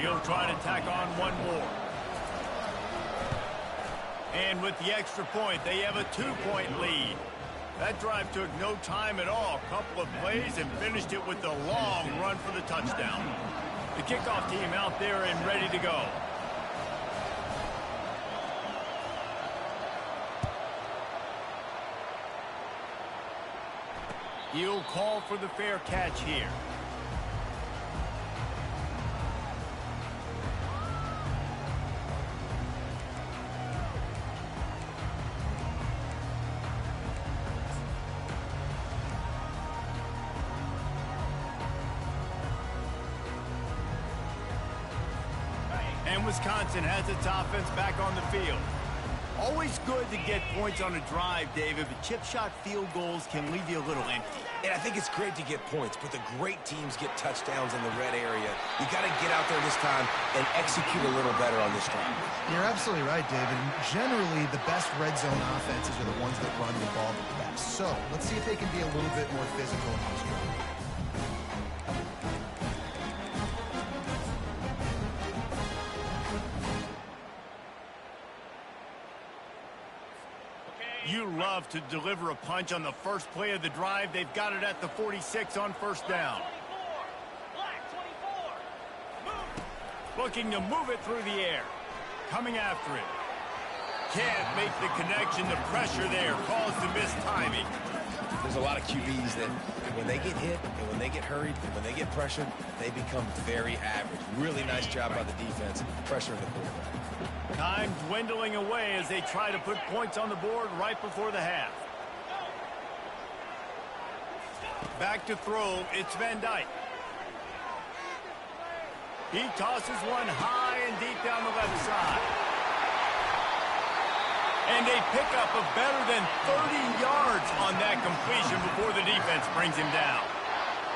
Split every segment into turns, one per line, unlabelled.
He'll try to tack on one more. And with the extra point, they have a 2-point lead. That drive took no time at all. A couple of plays and finished it with a long run for the touchdown. The kickoff team out there and ready to go. He'll call for the fair catch here. And Wisconsin has its offense back on the field. Always good to get points on a drive, David, but chip shot field goals can leave you a little empty.
And I think it's great to get points, but the great teams get touchdowns in the red area. You got to get out there this time and execute a little better on this drive.
You're absolutely right, David. Generally, the best red zone offenses are the ones that run the ball the best. So let's see if they can be a little bit more physical in this drive.
You love to deliver a punch on the first play of the drive. They've got it at the 46 on first down. Looking to move it through the air. Coming after it. Can't make the connection. The pressure there caused the missed timing.
There's a lot of QBs that when they get hit and when they get hurried and when they get pressured, they become very average. Really nice job by the defense, pressuring the quarterback.
Time dwindling away as they try to put points on the board right before the half. Back to throw, it's Van Dyke. He tosses one high and deep down the left side. And they pick up a better than 30 yards on that completion before the defense brings him down.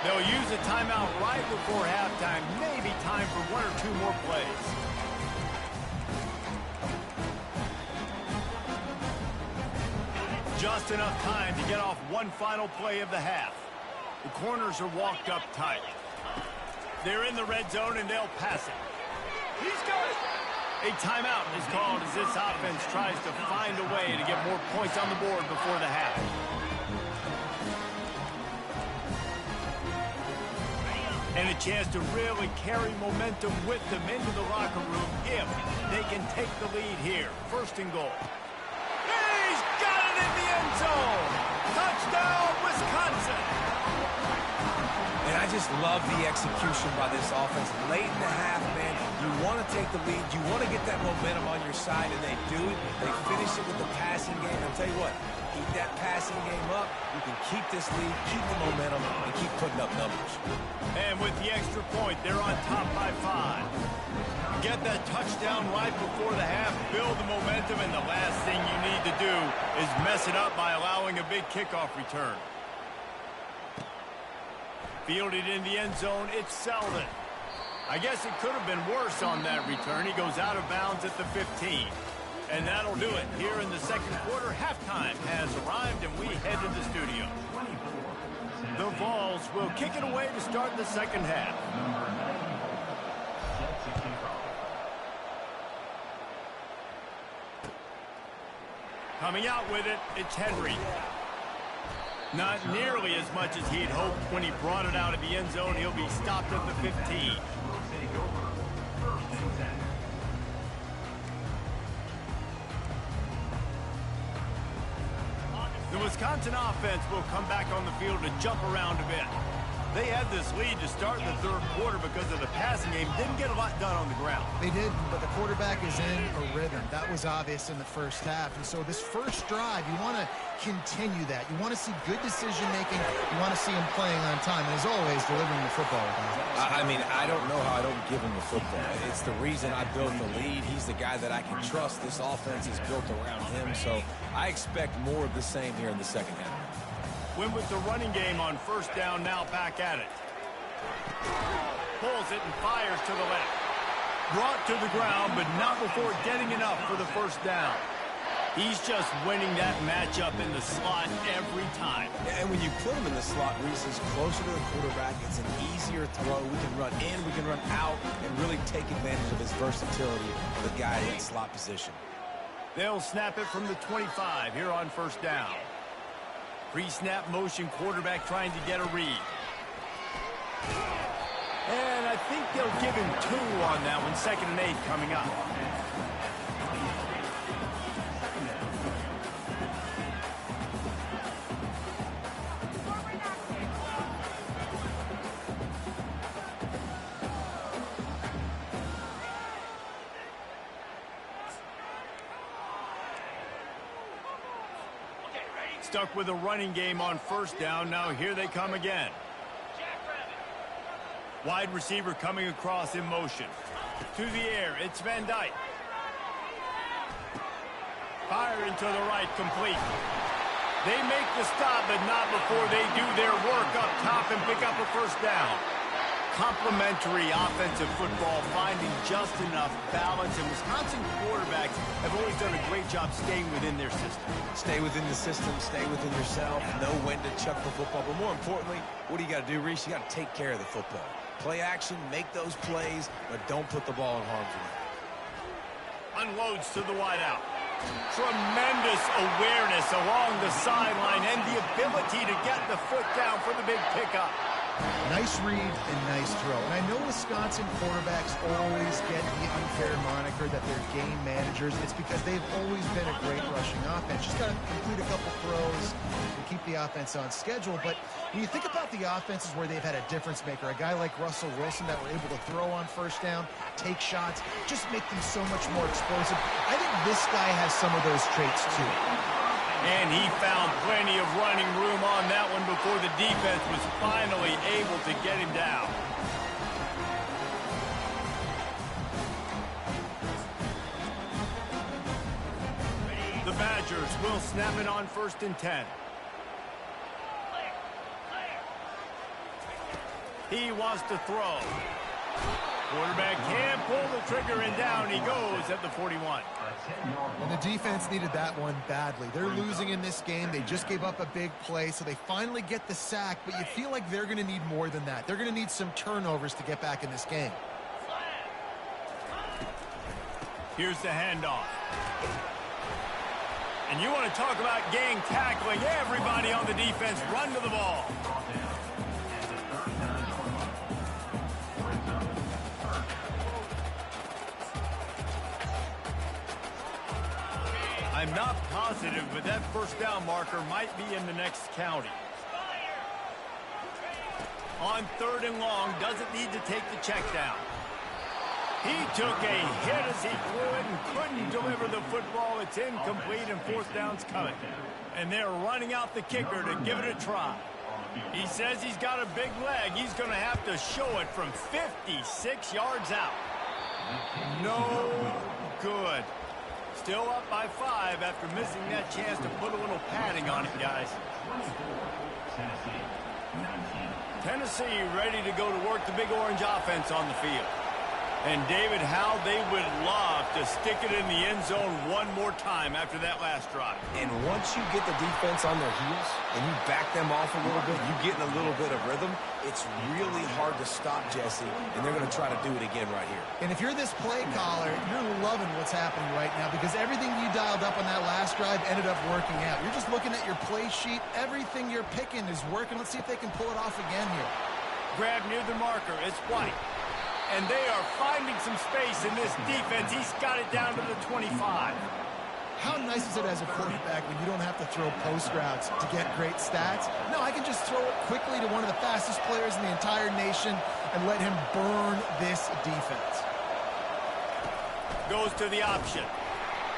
They'll use a timeout right before halftime, maybe time for one or two more plays. Just enough time to get off one final play of the half. The corners are walked up tight. They're in the red zone and they'll pass it. He's got it. A timeout is called as this offense tries to find a way to get more points on the board before the half. And a chance to really carry momentum with them into the locker room if they can take the lead here. First and goal. He's got it in the end zone. Touchdown, Wisconsin.
And I just love the execution by this offense. Late in the half, man, you want to take the lead. You want to get that momentum on your side, and they do. They finish it with the passing game. I'll tell you what, keep that passing game up. You can keep this lead, keep the momentum, and keep putting up numbers.
And with the extra point, they're on top by 5. Get that touchdown right before the half, build the momentum, and the last thing you need to do is mess it up by allowing a big kickoff return. Fielded in the end zone, it's Selden. I guess it could have been worse on that return. He goes out of bounds at the 15. And that'll do it. Here in the second quarter, halftime has arrived, and we head to the studio. The Vols will kick it away to start the second half. Coming out with it, it's Henry. Not nearly as much as he'd hoped when he brought it out of the end zone. He'll be stopped at the 15. The Wisconsin offense will come back on the field to jump around a bit. They had this lead to start the third quarter because of the passing game. Didn't get a lot done on the ground.
They did, but the quarterback is in a rhythm. That was obvious in the first half. And so this first drive, you want to continue that. You want to see good decision-making. You want to see him playing on time. And as always, delivering the football.
I mean, I don't know how I don't give him the football. It's the reason I built the lead. He's the guy that I can trust. This offense is built around him. So I expect more of the same here in the second half.
Win with the running game on first down, now back at it. Pulls it and fires to the left. Brought to the ground, but not before getting enough for the first down. He's just winning that matchup in the slot every time.
And when you put him in the slot, Reese is closer to the quarterback. It's an easier throw. We can run in, we can run out, and really take advantage of his versatility of the guy in slot position.
They'll snap it from the 25 here on first down. Pre-snap motion, quarterback trying to get a read. And I think they'll give him 2 on that one. 2nd and 8 coming up. Stuck with a running game on first down. Now here they come again. Wide receiver coming across in motion. To the air, it's Van Dyke. Fire into the right, complete. They make the stop, but not before they do their work up top and pick up a first down. Complementary offensive football, finding just enough balance, and Wisconsin quarterbacks have always done a great job staying within their system.
Stay within the system, stay within yourself, know when to chuck the football. But more importantly, what do you got to do, Reese? You got to take care of the football. Play action, make those plays, but don't put the ball in harm's way.
Unloads to the wideout. Tremendous awareness along the sideline and the ability to get the foot down for the big pickup.
Nice read and nice throw. And I know Wisconsin quarterbacks always get the unfair moniker that they're game managers. It's because they've always been a great rushing offense. Just got to complete a couple throws and keep the offense on schedule. But when you think about the offenses where they've had a difference maker, a guy like Russell Wilson that were able to throw on first down, take shots, just make them so much more explosive. I think this guy has some of those traits too.
And he found plenty of running room on that one before the defense was finally able to get him down. The Badgers will snap it on 1st and 10. He wants to throw. Quarterback can't pull the trigger, and down he goes at the 41.
And the defense needed that one badly. They're losing in this game. They just gave up a big play, so they finally get the sack, but you feel like they're going to need more than that. They're going to need some turnovers to get back in this game.
Here's the handoff. And you want to talk about gang tackling. Everybody on the defense run to the ball. I'm not positive, but that first down marker might be in the next county. On 3rd and long, doesn't need to take the check down. He took a hit as he threw it and couldn't deliver the football. It's incomplete, and 4th down's coming. And they're running out the kicker to give it a try. He says he's got a big leg. He's going to have to show it from 56 yards out. No good. Still up by 5 after missing that chance to put a little padding on it, guys. Tennessee ready to go to work the Big Orange offense on the field. And, David, how they would love to stick it in the end zone one more time after that last drive.
And once you get the defense on their heels and you back them off a little bit, you get in a little bit of rhythm, it's really hard to stop, Jesse, and they're going to try to do it again right here.
And if you're this play caller, you're loving what's happening right now because everything you dialed up on that last drive ended up working out. You're just looking at your play sheet. Everything you're picking is working. Let's see if they can pull it off again here.
Grab near the marker. It's White. And they are finding some space in this defense. He's got it down to the 25.
How nice is it as a quarterback when you don't have to throw post routes to get great stats? No, I can just throw it quickly to one of the fastest players in the entire nation and let him burn this defense.
Goes to the option.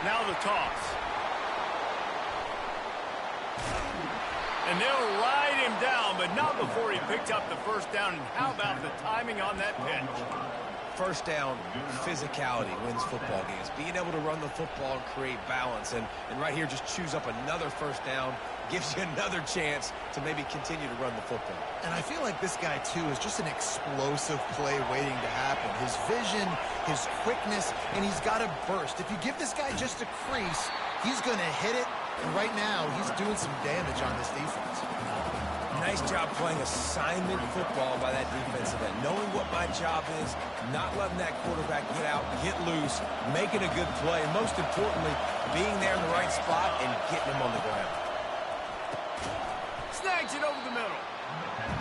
Now the toss. And they'll ride him down, but not before he picked up the first down. And how about the timing on that pitch?
First down, physicality wins football games. Being able to run the football and create balance. And right here, just choose up another first down. Gives you another chance to maybe continue to run the football.
And I feel like this guy, too, is just an explosive play waiting to happen. His vision, his quickness, and he's got a burst. If you give this guy just a crease, He's going to hit it, and right now he's doing some damage on this defense.
Nice job playing assignment football by that defensive end. Knowing what my job is, not letting that quarterback get out, get loose, making a good play, and most importantly, being there in the right spot and getting him on the ground.
Snags it over the middle.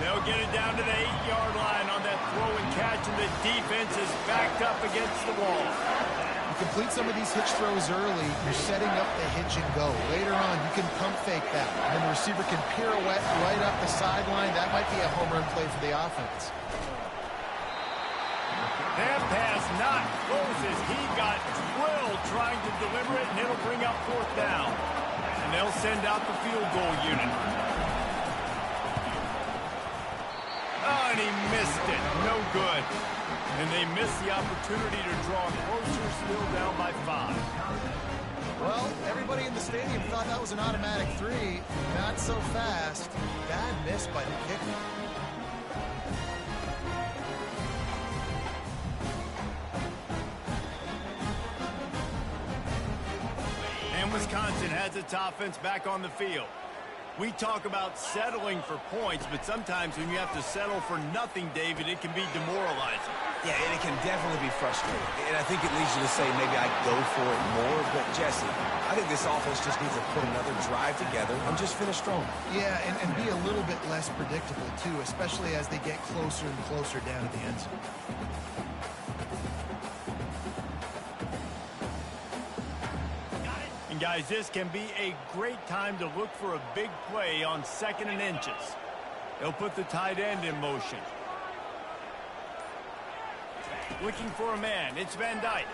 They'll get it down to the 8-yard line on that throw and catch, and the defense is backed up against the wall.
You complete some of these hitch throws early, you're setting up the hitch and go. Later on, you can pump fake that, and then the receiver can pirouette right up the sideline. That might be a home run play for the offense.
That pass not close as he got drilled trying to deliver it, and it'll bring up 4th down. And they'll send out the field goal unit. Oh, and he missed it. No good. And they missed the opportunity to draw closer, still down by 5.
Well, everybody in the stadium thought that was an automatic 3. Not so fast. Bad miss by the kicker.
And Wisconsin has its offense back on the field. We talk about settling for points, but sometimes when you have to settle for nothing, David, it can be demoralizing.
Yeah, and it can definitely be frustrating. And I think it leads you to say maybe I go for it more. But, Jesse, I think this offense just needs to put another drive together and just finish strong.
Yeah, and be a little bit less predictable, too, especially as they get closer and closer down to the end zone.
And, guys, this can be a great time to look for a big play on 2nd and inches. They'll put the tight end in motion. Looking for a man. It's Van Dyke.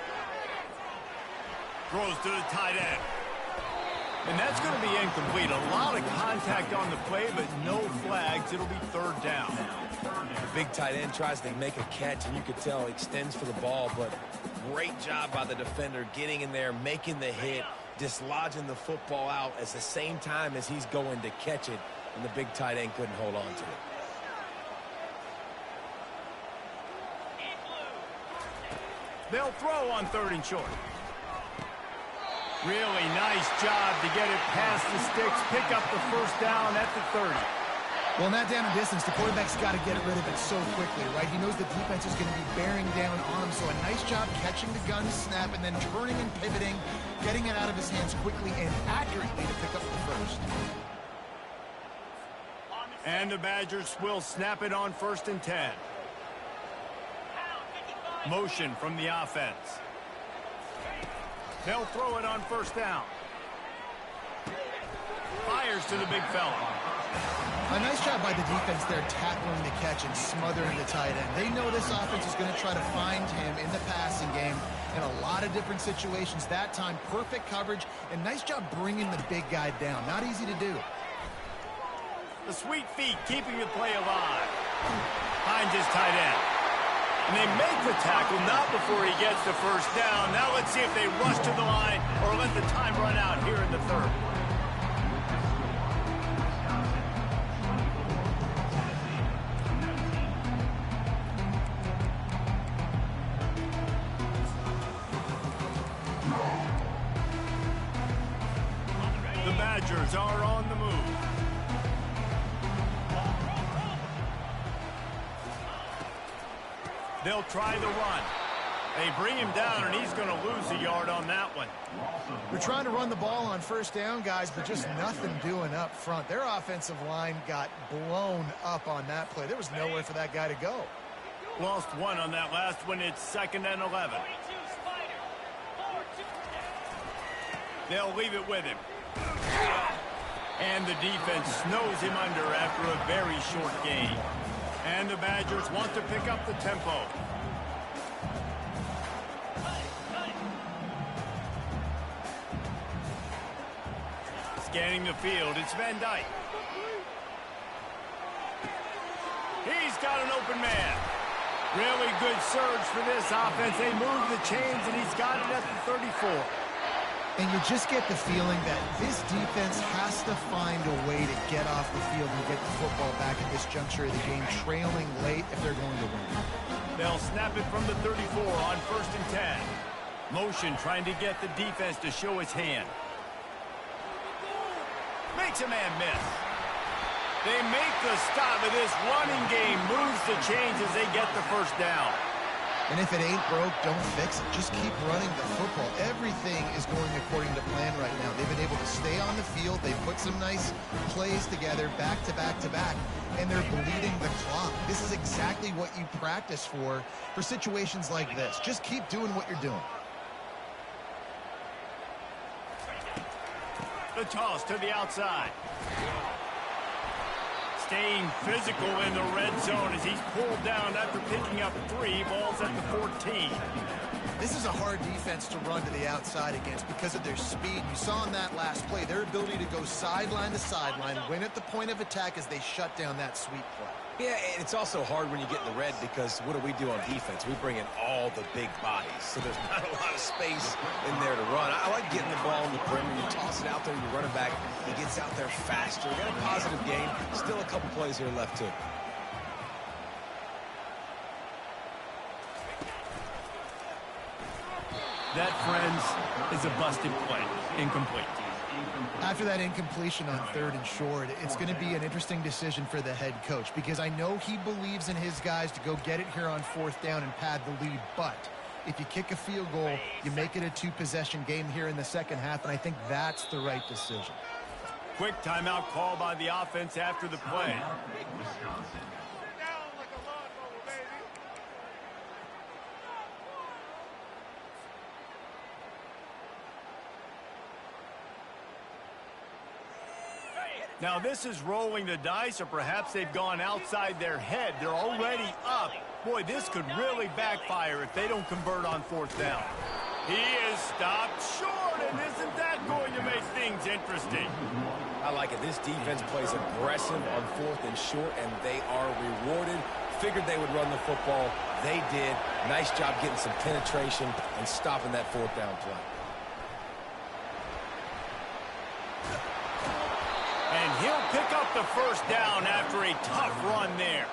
Throws to the tight end. And that's going to be incomplete. A lot of contact on the play, but no flags. It'll be 3rd down.
The big tight end tries to make a catch, and you could tell he extends for the ball, but great job by the defender getting in there, making the hit, dislodging the football out at the same time as he's going to catch it, and the big tight end couldn't hold on to it.
They'll throw on 3rd and short. Really nice job to get it past the sticks, pick up the 1st down at the 30.
Well, not down in distance. The quarterback's got to get rid of it so quickly, right? He knows the defense is going to be bearing down on him, so a nice job catching the gun snap and then turning and pivoting, getting it out of his hands quickly and accurately to pick up the 1st.
And the Badgers will snap it on 1st and 10. Motion from the offense. They'll throw it on 1st down. Fires to the big fella.
A nice job by the defense there tackling the catch and smothering the tight end. They know this offense is going to try to find him in the passing game in a lot of different situations. That time, perfect coverage and nice job bringing the big guy down. Not easy to do.
The sweet feet keeping the play alive. Finds his tight end. And they make the tackle not before he gets the 1st down. Now let's see if they rush to the line or let the time run out here in the 3rd. The Badgers are on the move. They'll try the run. They bring him down, and he's going to lose a yard on that one.
They're trying to run the ball on 1st down, guys, but just nothing doing up front. Their offensive line got blown up on that play. There was nowhere for that guy to go.
Lost 1 on that last one. It's 2nd and 11. They'll leave it with him. And the defense snows him under after a very short gain. And the Badgers want to pick up the tempo. Scanning the field, it's Van Dyke. He's got an open man. Really good surge for this offense. They move the chains, and he's got it at the 34.
And you just get the feeling that this defense has to find a way to get off the field and get the football back at this juncture of the game, trailing late if they're going to win.
They'll snap it from the 34 on 1st and 10. Motion trying to get the defense to show his hand. Makes a man miss. They make the stop of this running game. Moves to change as they get the first down.
And if it ain't broke, don't fix it. Just keep running the football. Everything is going according to plan right now. They've been able to stay on the field. They've put some nice plays together, back to back to back, and they're bleeding the clock. This is exactly what you practice for situations like this. Just keep doing what you're doing.
The toss to the outside. Staying physical in the red zone as he's pulled down after picking up 3 balls at the 14.
This is a hard defense to run to the outside against because of their speed. You saw in that last play their ability to go sideline to sideline, win at the point of attack as they shut down that sweep play.
Yeah, and it's also hard when you get in the red because what do on defense? We bring in all the big bodies, so there's not a lot of space in there to run. I like getting the ball on the perimeter. You toss it out there, you run it back. He gets out there faster. We got a positive game. Still a couple plays here left, too.
That, friends, is a busted play. Incomplete.
After that incompletion on 3rd and short, it's going to be an interesting decision for the head coach because I know he believes in his guys to go get it here on 4th down and pad the lead, but if you kick a field goal, you make it a 2-possession game here in the second half, and I think that's the right decision.
Quick timeout call by the offense after the play. Now this is rolling the dice, or perhaps they've gone outside their head. They're already up. Boy, this could really backfire if they don't convert on 4th down. He is stopped short, and isn't that going to make things interesting?
I like it. This defense plays aggressive on 4th and short, and they are rewarded. Figured they would run the football. They did. Nice job getting some penetration and stopping that 4th down play.
And he'll pick up the first down after a tough run there.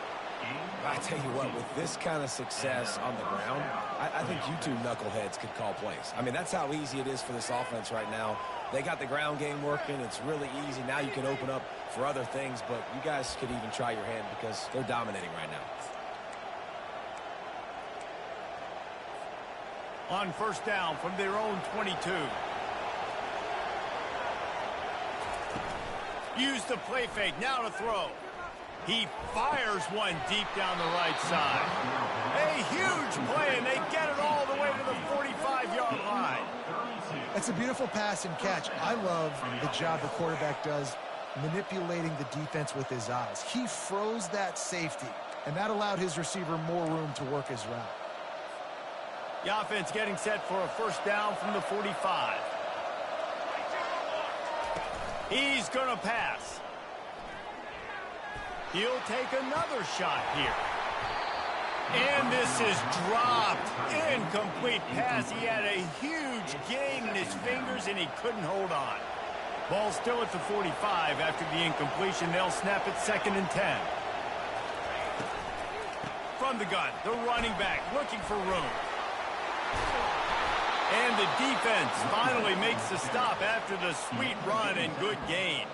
I tell you what, with this kind of success on the ground, I think you two knuckleheads could call plays. I mean, that's how easy it is for this offense right now. They got the ground game working. It's really easy. Now you can open up for other things, but you guys could even try your hand because they're dominating right now.
On 1st down from their own 22. Use the play fake, now to throw. He fires one deep down the right side. A huge play, and they get it all the way to the 45-yard line.
That's a beautiful pass and catch. I love the job the quarterback does manipulating the defense with his eyes. He froze that safety, and that allowed his receiver more room to work his route.
The offense getting set for a 1st down from the 45. He's going to pass. He'll take another shot here. And this is dropped. Incomplete pass. He had a huge gain in his fingers, and he couldn't hold on. Ball still at the 45 after the incompletion. They'll snap it 2nd and 10. From the gun, the running back looking for room. And the defense finally makes the stop after the sweet run and good gain.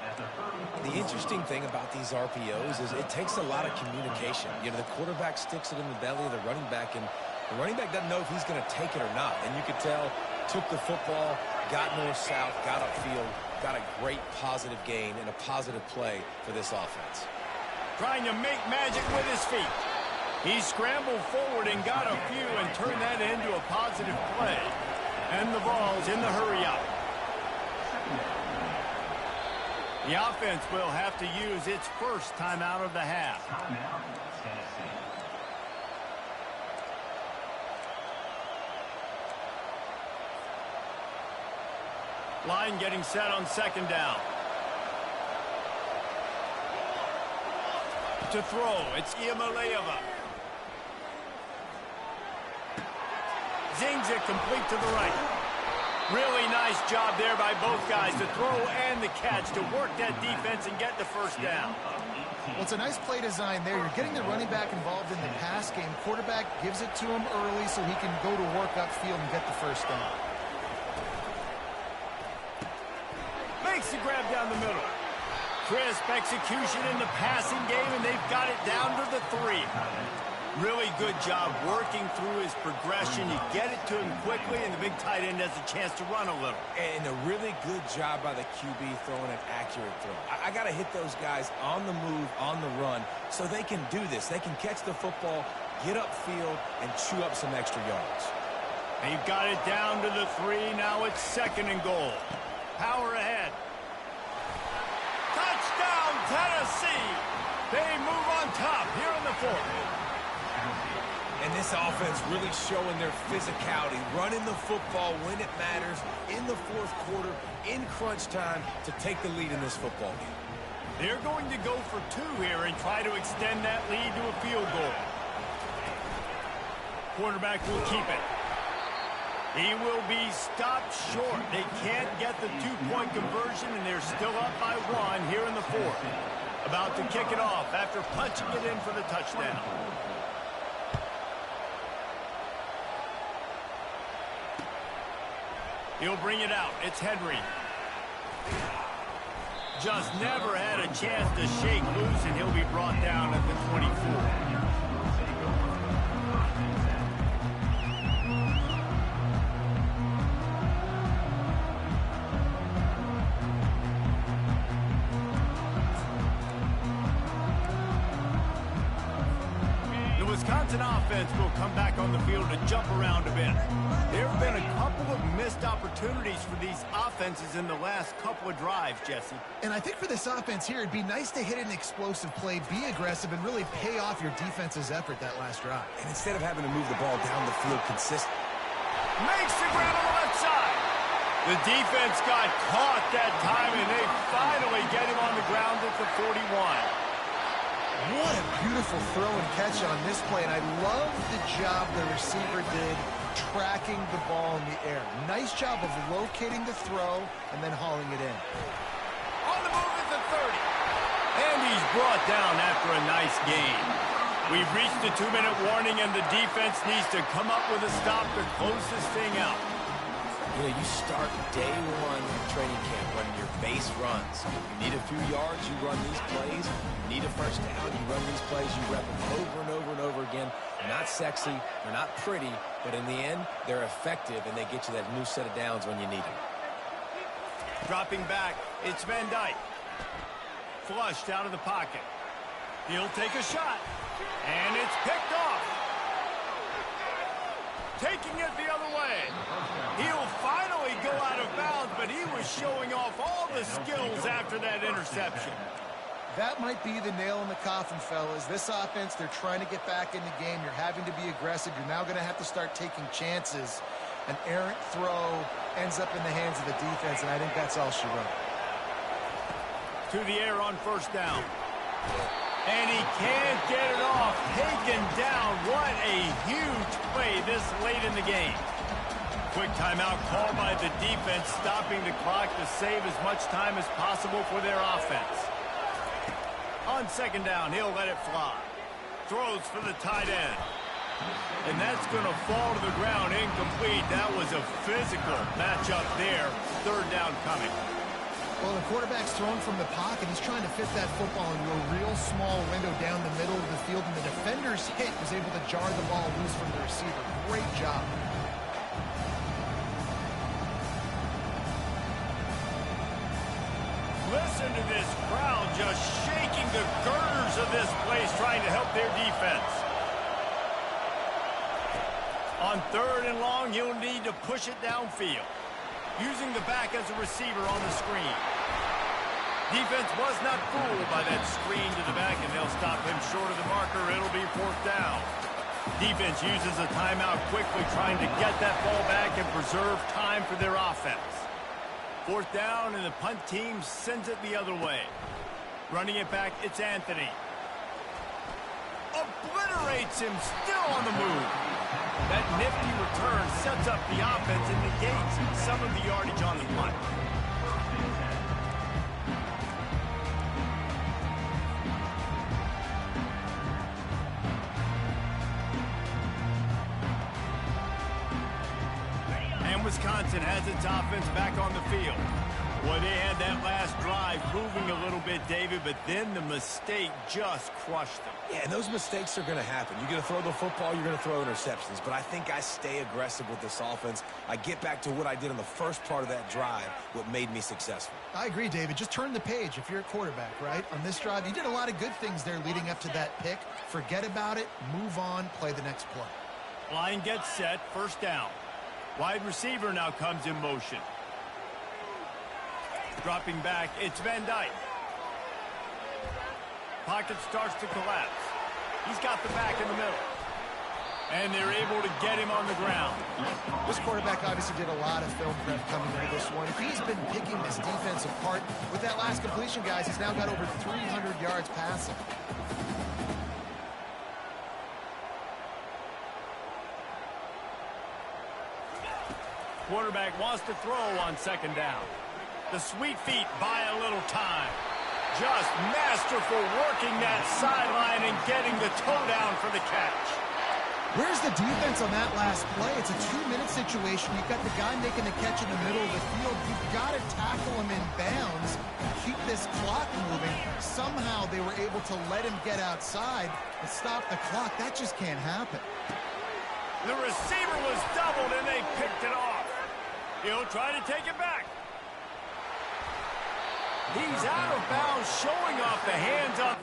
The interesting thing about these RPOs is it takes a lot of communication. You know, the quarterback sticks it in the belly of the running back, and the running back doesn't know if he's going to take it or not. And you could tell, took the football, got north-south, got upfield, got a great positive gain and a positive play for this offense.
Trying to make magic with his feet. He scrambled forward and got a few and turned that into a positive play. And the ball's in the hurry-up. The offense will have to use its first timeout of the half. Line getting set on 2nd down. To throw, it's Iamaleava. Zings it complete to the right. Really nice job there by both guys to throw and the catch to work that defense and get the 1st down.
Well, it's a nice play design there. You're getting the running back involved in the pass game. Quarterback gives it to him early so he can go to work upfield and get the 1st down.
Makes the grab down the middle. crisp execution in the passing game, and they've got it down to the 3. Really good job working through his progression. You get it to him quickly, and the big tight end has a chance to run a little.
And a really good job by the QB throwing an accurate throw. I got to hit those guys on the move, on the run, so they can do this. They can catch the football, get upfield, and chew up some extra yards.
They've got it down to the 3. Now it's 2nd and goal. Power ahead. Touchdown, Tennessee! They move on top here in the 4th.
And this offense really showing their physicality, running the football when it matters, in the 4th quarter, in crunch time, to take the lead in this football game.
They're going to go for 2 here and try to extend that lead to a field goal. Quarterback will keep it. He will be stopped short. They can't get the 2-point conversion, and they're still up by 1 here in the 4th. About to kick it off after punching it in for the touchdown. He'll bring it out. It's Henry. Just never had a chance to shake loose, and he'll be brought down at the 24. Wisconsin offense will come back on the field to jump around a bit. There have been a couple of missed opportunities for these offenses in the last couple of drives, Jesse.
And I think for this offense here, it'd be nice to hit an explosive play, be aggressive, and really pay off your defense's effort that last drive.
And instead of having to move the ball down the field consistently.
Makes the grab on the left side. The defense got caught that time, and they finally get him on the ground at the 41.
What a beautiful throw and catch on this play, and I love the job the receiver did tracking the ball in the air. Nice job of locating the throw and then hauling it in.
On the move at the 30. And he's brought down after a nice gain. We've reached the 2-minute warning, and the defense needs to come up with a stop to close this thing out.
You know, you start day 1 training camp running your base runs. You need a few yards, you run these plays. You need a first down, you run these plays. You rep them over and over and over again. They're not sexy, they're not pretty, but in the end, they're effective, and they get you that new set of downs when you need them.
Dropping back, it's Van Dyke. Flushed out of the pocket. He'll take a shot, and it's picked off. Taking it the other way. He'll finally go out of bounds, but he was showing off all the skills after that interception.
That might be the nail in the coffin, fellas. This offense, they're trying to get back in the game. You're having to be aggressive. You're now going to have to start taking chances. An errant throw ends up in the hands of the defense, and I think that's all she wrote.
To the air on first down. And he can't get it off. Taken down. What a huge play this late in the game. Quick timeout called by the defense, stopping the clock to save as much time as possible for their offense. On second down, he'll let it fly. Throws for the tight end. And that's going to fall to the ground incomplete. That was a physical matchup there. Third down coming.
Well, the quarterback's thrown from the pocket. He's trying to fit that football into a real small window down the middle of the field, and the defender's hit was able to jar the ball loose from the receiver. Great job.
Listen to this crowd just shaking the girders of this place, trying to help their defense. On third and long, he'll need to push it downfield, using the back as a receiver on the screen. Defense was not fooled by that screen to the back, and they'll stop him short of the marker. It'll be fourth down. Defense uses a timeout quickly, trying to get that ball back and preserve time for their offense. Fourth down, and the punt team sends it the other way. Running it back, it's Anthony. Obliterates him, still on the move. That nifty return sets up the offense and negates some of the yardage on the punt. And Wisconsin has its offense back on the field. Well, they had that last drive moving a little bit, David, but then the mistake just crushed them.
Yeah, and those mistakes are going to happen. You're going to throw the football, you're going to throw interceptions. But I think I stay aggressive with this offense. I get back to what I did in the first part of that drive, what made me successful.
I agree, David. Just turn the page if you're a quarterback, right? On this drive, you did a lot of good things there leading up to that pick. Forget about it, move on, play the next play.
Line gets set, first down. Wide receiver now comes in motion. Dropping back, it's Van Dyke. Pocket starts to collapse. He's got the back in the middle. And they're able to get him on the ground.
This quarterback obviously did a lot of film prep coming into this one. He's been picking this defense apart. With that last completion, guys, he's now got over 300 yards passing.
Quarterback wants to throw on second down. The sweet feet buy a little time. Just masterful working that sideline and getting the toe down for the catch.
Where's the defense on that last play? It's a 2-minute situation. You've got the guy making the catch in the middle of the field. You've got to tackle him in bounds and keep this clock moving. Somehow they were able to let him get outside and stop the clock. That just can't happen.
The receiver was doubled and they picked it off. He'll try to take it back. He's out of bounds, showing off the hands up.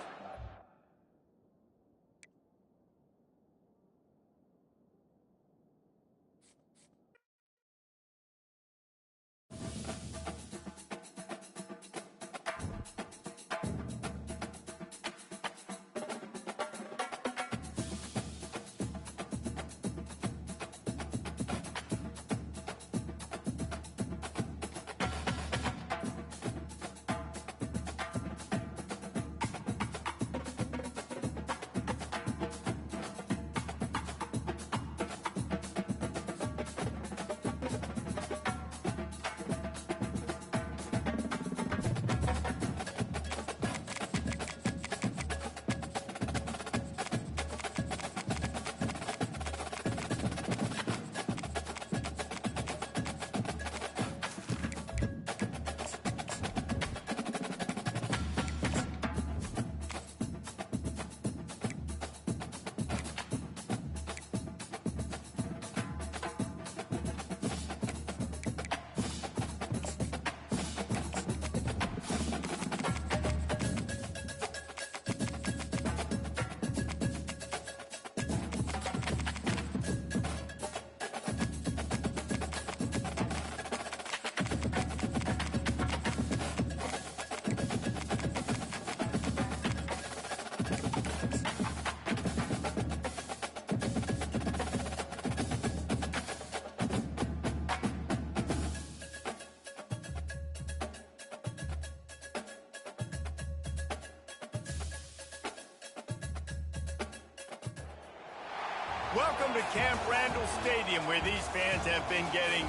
Welcome to Camp Randall Stadium, where these fans have been getting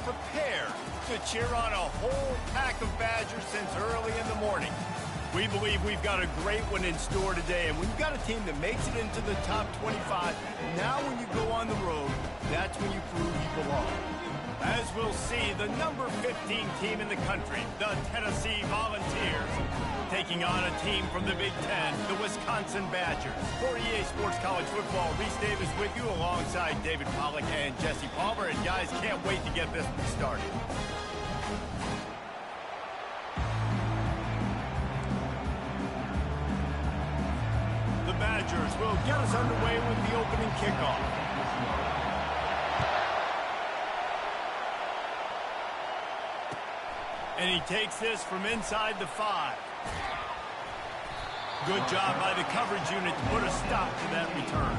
prepared to cheer on a whole pack of Badgers since early in the morning. We believe we've got a great one in store today, and when you've got a team that makes it into the top 25, now when you go on the road, that's when you prove you belong. As we'll see, the number 15 team in the country, the Tennessee Volunteers, taking on a team from the Big Ten, the Wisconsin Badgers. For EA Sports College Football, Reese Davis with you alongside David Pollack and Jesse Palmer. And guys, can't wait to get this one started. The Badgers will get us underway with the opening kickoff. And he takes this from inside the 5. Good job by the coverage unit to put a stop to that return.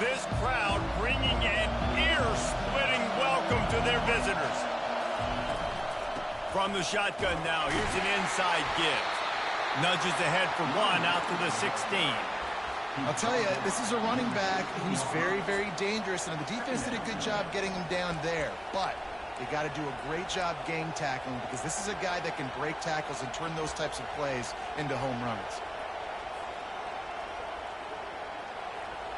This crowd bringing an ear-splitting welcome to their visitors. From the shotgun now, here's an inside give. Nudges ahead for 1 out to the 16.
I'll tell you, this is a running back who's very, very dangerous, and the defense did a good job getting him down there. But they got to do a great job game tackling, because this is a guy that can break tackles and turn those types of plays into home runs.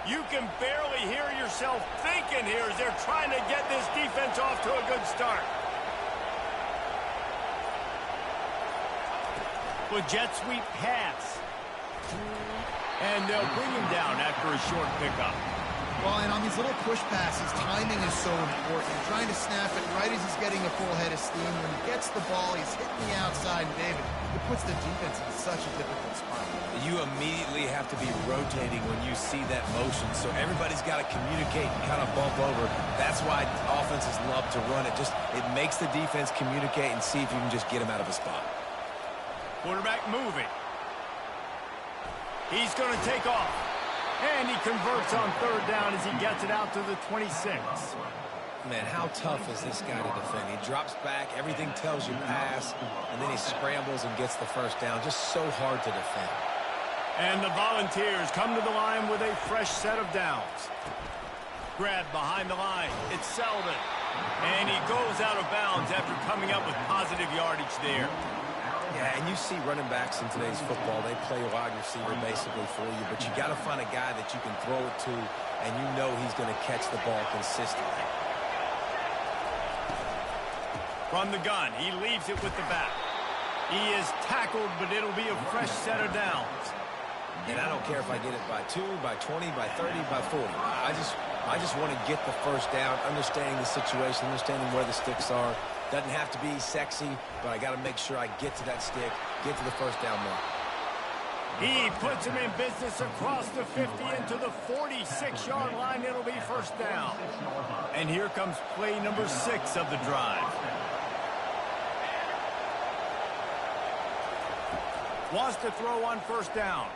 You can barely hear yourself thinking here as they're trying to get this defense off to a good start. With jet sweep pass. And they'll bring him down after a short pickup.
Well, and on these little push passes, timing is so important. You're trying to snap it right as he's getting a full head of steam. When he gets the ball, he's hitting the outside, and David, it puts the defense in such a difficult spot.
You immediately have to be rotating when you see that motion, so everybody's got to communicate and kind of bump over. That's why offenses love to run it. It makes the defense communicate and see if you can just get him out of a spot.
Quarterback moving. He's going to take off. And he converts on third down as he gets it out to the 26.
Man, how tough is this guy to defend? He drops back, everything tells you pass, and then he scrambles and gets the first down. Just so hard to defend.
And the Volunteers come to the line with a fresh set of downs. Grab behind the line. It's Selden. And he goes out of bounds after coming up with positive yardage there.
Yeah, and you see running backs in today's football, they play a wide receiver basically for you, but you got to find a guy that you can throw it to, and you know he's going to catch the ball consistently.
From the gun, he leaves it with the back. He is tackled, but it'll be a fresh set of downs.
And I don't care if I get it by 2, by 20, by 30, by 40. I just want to get the first down, understanding the situation, understanding where the sticks are. Doesn't have to be sexy, but I got to make sure I get to that stick, get to the first down mark.
He puts him in business across the 50 into the 46-yard line. It'll be first down. And here comes play number 6 of the drive. Wants to throw on first down.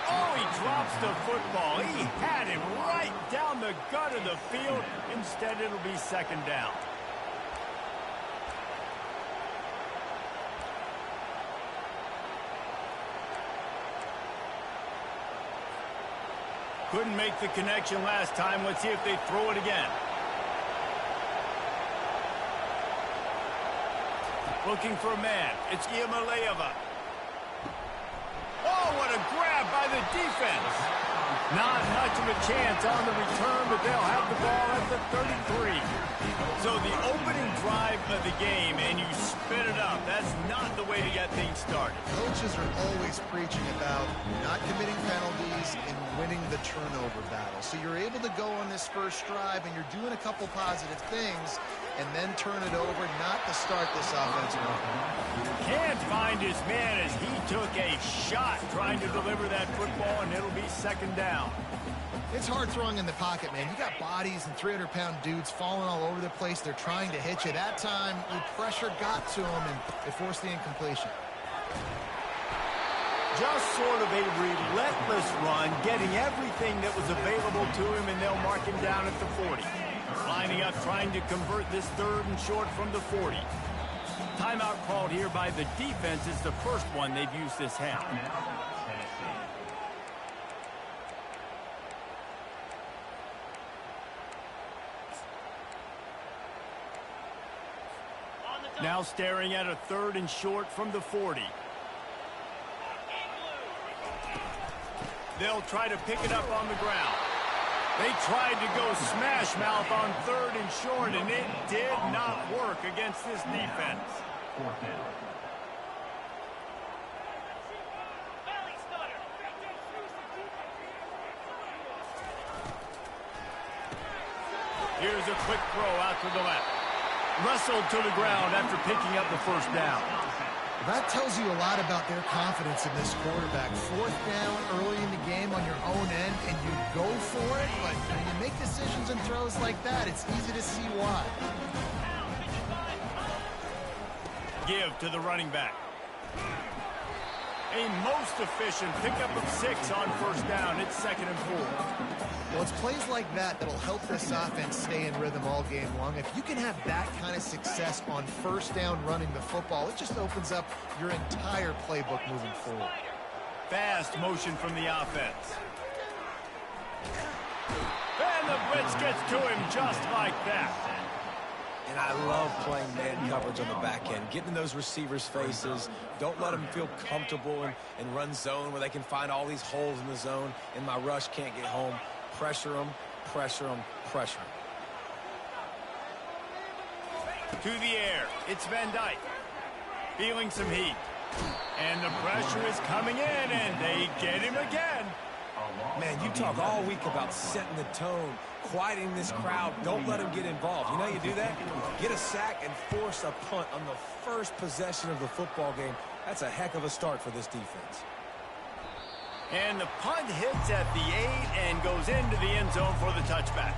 Oh, he drops the football. He had him right down the gut of the field. Instead, it'll be second down. Couldn't make the connection last time. Let's see if they throw it again. Looking for a man. It's Iamaleava. Oh, what a grab by the defense. Not much of a chance on the return, but they'll have the ball at the 33. So the opening drive of the game, and you spin it up. That's not the way to get things started.
Coaches are always preaching about not committing penalties and winning the turnover battle. So you're able to go on this first drive, and you're doing a couple positive things, and then turn it over, not to start this offensive offense.
Can't find his man as he took a shot trying to deliver that football, and it'll be second down.
It's hard throwing in the pocket, man. You got bodies and 300-pound dudes falling all over the place. They're trying to hit you. That time, the pressure got to them, and they forced the incompletion.
Just sort of a relentless run, getting everything that was available to him, and they'll mark him down at the 40. Lining up, trying to convert this third and short from the 40. Timeout called here by the defense. It's the first one they've used this half. Now staring at a third and short from the 40. They'll try to pick it up on the ground. They tried to go smash mouth on third and short, and it did not work against this defense. Here's a quick throw out to the left. Wrestled to the ground after picking up the first down.
That tells you a lot about their confidence in this quarterback. Fourth down early in the game on your own end, and you go for it, but when you make decisions and throws like that, it's easy to see why.
Give to the running back. A most efficient pickup of 6 on first down. It's second and 4.
Well, it's plays like that that'll help this offense stay in rhythm all game long. If you can have that kind of success on first down running the football, it just opens up your entire playbook moving forward.
Fast motion from the offense. And the blitz gets to him just like that.
And I love playing man coverage on the back end, getting in those receivers' faces. Don't let them feel comfortable and run zone where they can find all these holes in the zone, and my rush can't get home. Pressure them, pressure them, pressure them.
To the air, it's Van Dyke. Feeling some heat. And the pressure is coming in, and they get him again.
Man, you talk all week about setting the tone, quieting this crowd. Don't let them get involved. You know how you do that? Get a sack and force a punt on the first possession of the football game. That's a heck of a start for this defense.
And the punt hits at the 8 and goes into the end zone for the touchback.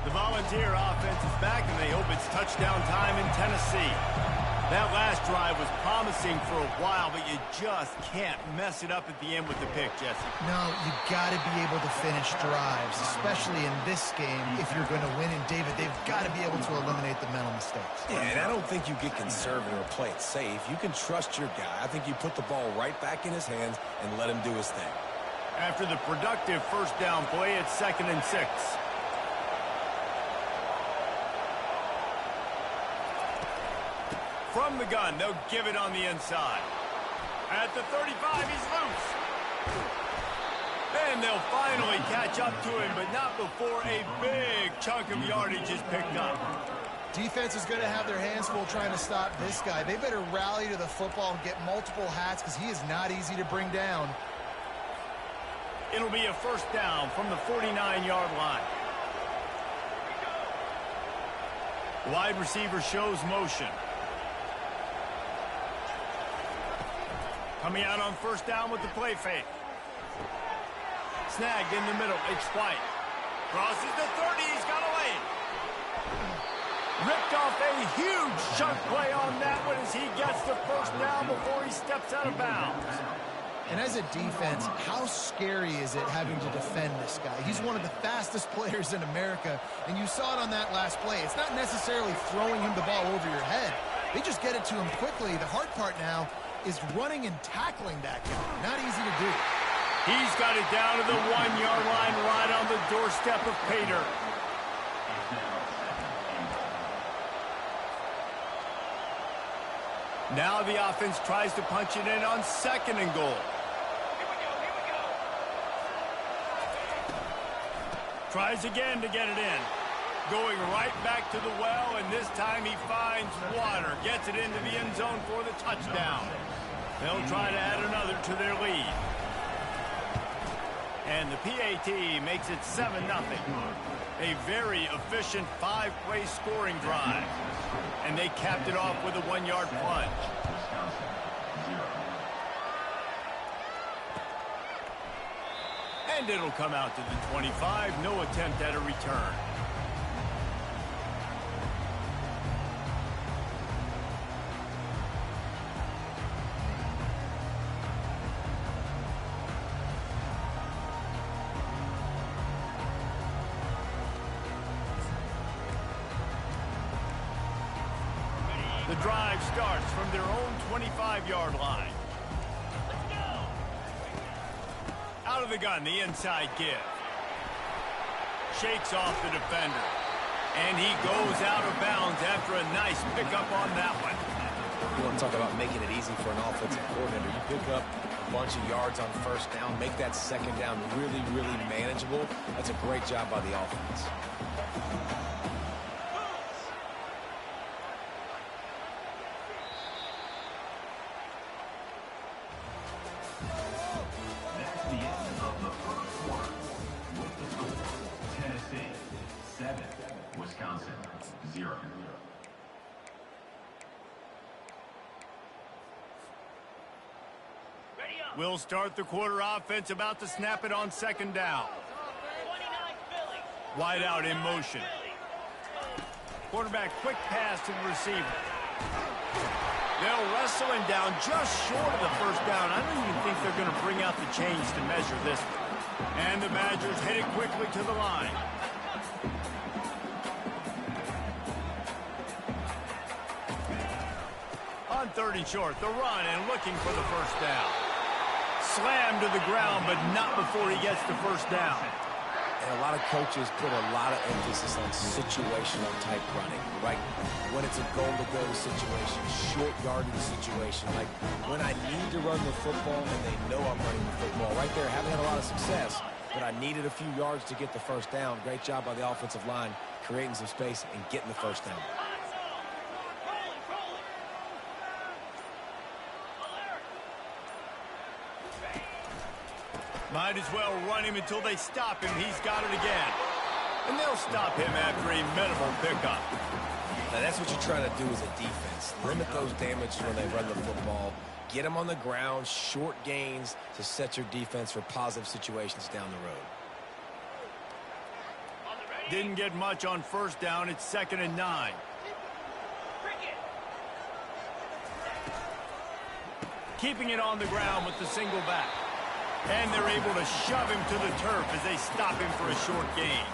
The Volunteer offense is back, and they hope it's touchdown time in Tennessee. That last drive was promising for a while, but you just can't mess it up at the end with the pick, Jesse.
No, you got to be able to finish drives, especially in this game if you're going to win. And, David, they've got to be able to eliminate the mental mistakes.
Yeah, and I don't think you get conservative or play it safe. You can trust your guy. I think you put the ball right back in his hands and let him do his thing.
After the productive first down play, it's 2nd and 6. From the gun, they'll give it on the inside. At the 35, he's loose. And they'll finally catch up to him, but not before a big chunk of yardage is picked up.
Defense is going to have their hands full trying to stop this guy. They better rally to the football and get multiple hats because he is not easy to bring down.
It'll be a first down from the 49-yard line. Wide receiver shows motion. Coming out on first down with the play fake. Snagged in the middle. It's White. Crosses the 30. He's got away. Ripped off a huge chunk play on that one as he gets the first down before he steps out of bounds.
And as a defense, how scary is it having to defend this guy? He's one of the fastest players in America, and you saw it on that last play. It's not necessarily throwing him the ball over your head. They just get it to him quickly. The hard part now is running and tackling that guy. Not easy to do.
He's got it down to the 1-yard line right on the doorstep of Pater. Now the offense tries to punch it in on 2nd and goal. Tries again to get it in. Going right back to the well, and this time he finds water. Gets it into the end zone for the touchdown. They'll try to add another to their lead. And the PAT makes it 7-0. A very efficient 5-play scoring drive. And they capped it off with a 1-yard plunge. And it'll come out to the 25. No attempt at a return. The drive starts from their own 25-yard line. Out of the gun, the inside give. Shakes off the defender. And he goes out of bounds after a nice pickup on that one.
You want to talk about making it easy for an offensive coordinator. You pick up a bunch of yards on first down, make that second down really, really manageable. That's a great job by the offense.
We'll start the quarter offense, about to snap it on 2nd down. Wide out in motion. Quarterback quick pass to the receiver. They'll wrestle him down just short of the first down. I don't even think they're going to bring out the chains to measure this one. And the Badgers headed quickly to the line. On 3rd and short, the run and looking for the first down. slammed to the ground, but not before he gets the first down.
And a lot of coaches put a lot of emphasis on situational type running, right? When it's a goal-to-go situation, short yardage situation, like when I need to run the football and they know I'm running the football. Right there, haven't had a lot of success, but I needed a few yards to get the first down. Great job by the offensive line, creating some space and getting the first down.
Might as well run him until they stop him. He's got it again. And they'll stop him after a minimal pickup.
Now, that's what you're trying to do as a defense. Limit those damages when they run the football. Get them on the ground, short gains to set your defense for positive situations down the road.
Didn't get much on first down. It's 2nd and 9. Keeping it on the ground with the single back. And they're able to shove him to the turf as they stop him for a short gain.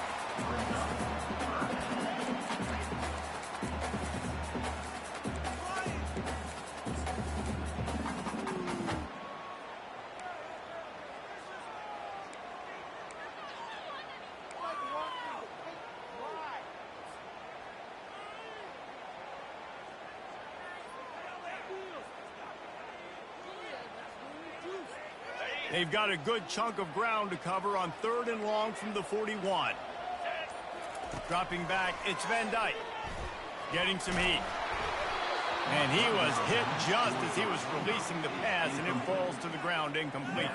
They've got a good chunk of ground to cover on 3rd and long from the 41. Dropping back, it's Van Dyke. Getting some heat. And he was hit just as he was releasing the pass, and it falls to the ground incomplete.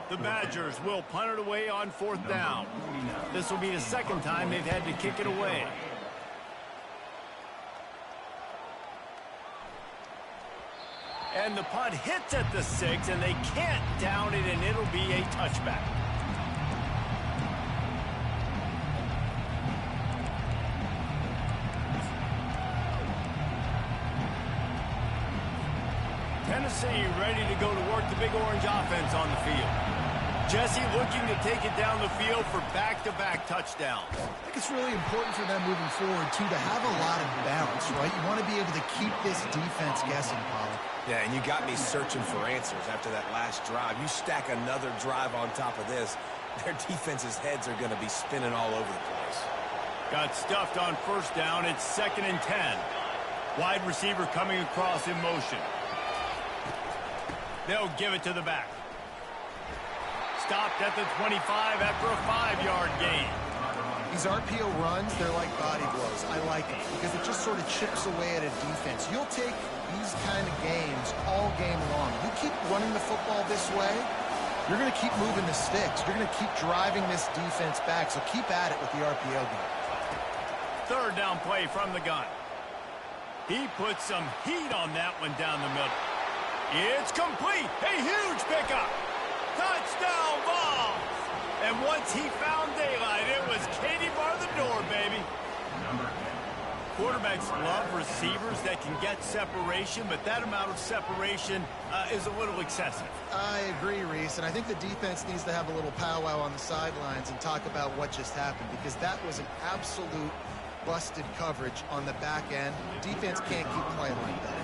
The Badgers will punt it away on 4th down. This will be the 2nd time they've had to kick it away. And the punt hits at the 6, and they can't down it, and it'll be a touchback. Tennessee ready to go to work the Big Orange offense on the field. Jesse looking to take it down the field for back-to-back touchdowns.
I think it's really important for them moving forward, too, to have a lot of bounce, right? You want to be able to keep this defense guessing, Pollard.
Yeah, and you got me searching for answers after that last drive. You stack another drive on top of this, their defense's heads are going to be spinning all over the place.
Got stuffed on first down. It's 2nd and 10. Wide receiver coming across in motion. They'll give it to the back. Stopped at the 25 after a 5-yard gain.
These RPO runs, they're like body blows. I like them because it just sort of chips away at a defense. You'll take these kind of games all game long. You keep running the football this way, you're going to keep moving the sticks. You're going to keep driving this defense back, so keep at it with the RPO game.
3rd down play from the gun. He puts some heat on that one down the middle. It's complete. A huge pickup. Touchdown ball. And once he found daylight, it was Katie bar the door, baby. Quarterbacks love receivers that can get separation, but that amount of separation is a little excessive.
I agree, Reese, and I think the defense needs to have a little powwow on the sidelines and talk about what just happened, because that was an absolute busted coverage on the back end. Defense can't keep playing like that.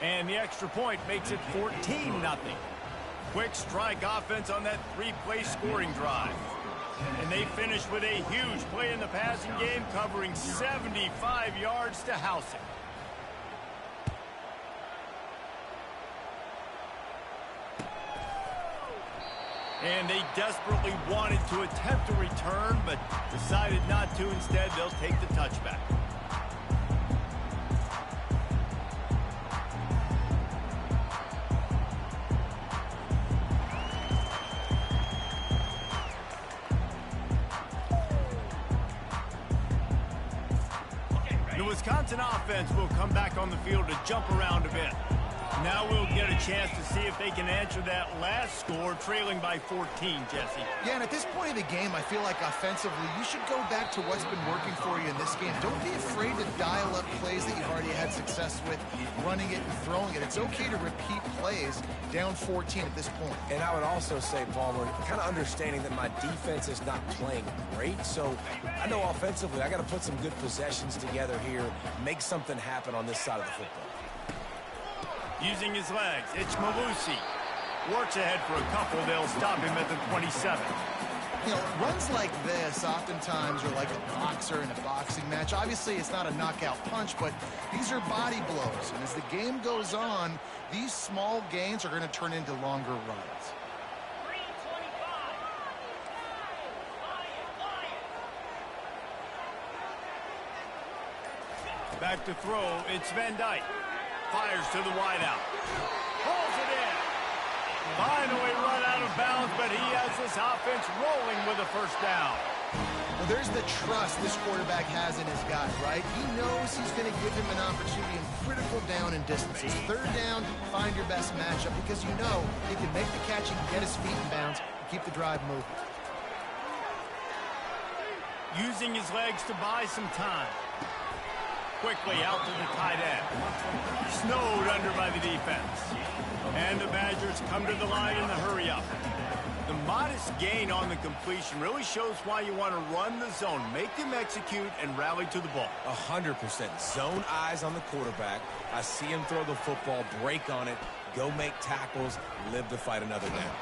And the extra point makes it 14-0. Quick strike offense on that 3-play scoring drive. And they finish with a huge play in the passing game, covering 75 yards to house it. And they desperately wanted to attempt a return, but decided not to. Instead, they'll take the touchback. The Wisconsin offense will come back on the field to jump around a bit. Now we'll get a chance to see if they can answer that last score, trailing by 14, Jesse.
Yeah, and at this point of the game, I feel like offensively, you should go back to what's been working for you in this game. Don't be afraid to dial up plays that you've already had success with, running it and throwing it. It's okay to repeat plays down 14 at this point.
And I would also say, Palmer, kind of understanding that my defense is not playing great, so I know offensively I got to put some good possessions together here, make something happen on this side of the football.
Using his legs, it's Malusi. Works ahead for a couple. They'll stop him at the 27.
You know, runs like this oftentimes are like a boxer in a boxing match. Obviously, it's not a knockout punch, but these are body blows. And as the game goes on, these small gains are going to turn into longer runs.
Back to throw, it's Van Dyke. Fires to the wideout. Pulls it in. Finally run out of bounds, but he has this offense rolling with a first down.
Well, there's the trust this quarterback has in his guys, right? He knows he's going to give him an opportunity in critical down and distances. Third down, find your best matchup because you know he can make the catch, he can get his feet in bounds, and keep the drive moving.
Using his legs to buy some time. Quickly out to the tight end. Snowed under by the defense. And the Badgers come to the line in the hurry-up. The modest gain on the completion really shows why you want to run the zone, make him execute, and rally to the ball.
100%. Zone eyes on the quarterback. I see him throw the football, break on it, go make tackles, live to fight another down.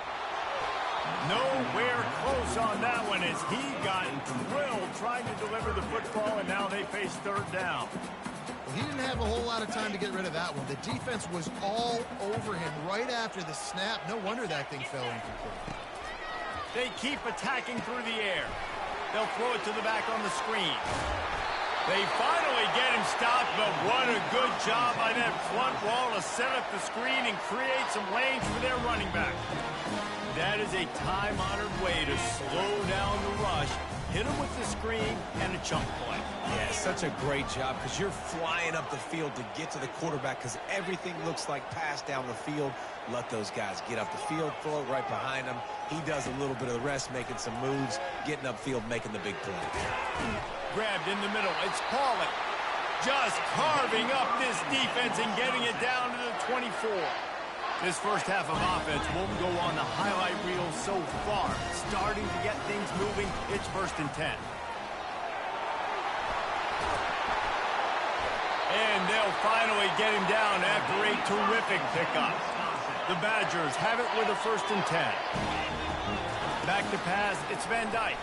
Nowhere close on that one as he got drilled trying to deliver the football, and now they face third down.
Well, he didn't have a whole lot of time to get rid of that one. The defense was all over him right after the snap. No wonder that thing fell incomplete.
They keep attacking through the air. They'll throw it to the back on the screen. They finally get him stopped, but what a good job by that front wall to set up the screen and create some lanes for their running back. That is a time-honored way to slow down the rush, hit him with the screen, and a chunk play.
Yeah, such a great job because you're flying up the field to get to the quarterback because everything looks like pass down the field. Let those guys get up the field, throw it right behind him. He does a little bit of the rest, making some moves, getting upfield, making the big play.
Grabbed in the middle. It's Pollock. Just carving up this defense and getting it down to the 24. This first half of offense won't go on the highlight reel so far. Starting to get things moving. It's 1st and 10. And they'll finally get him down after a terrific pickup. The Badgers have it with a 1st and 10. Back to pass, it's Van Dyke.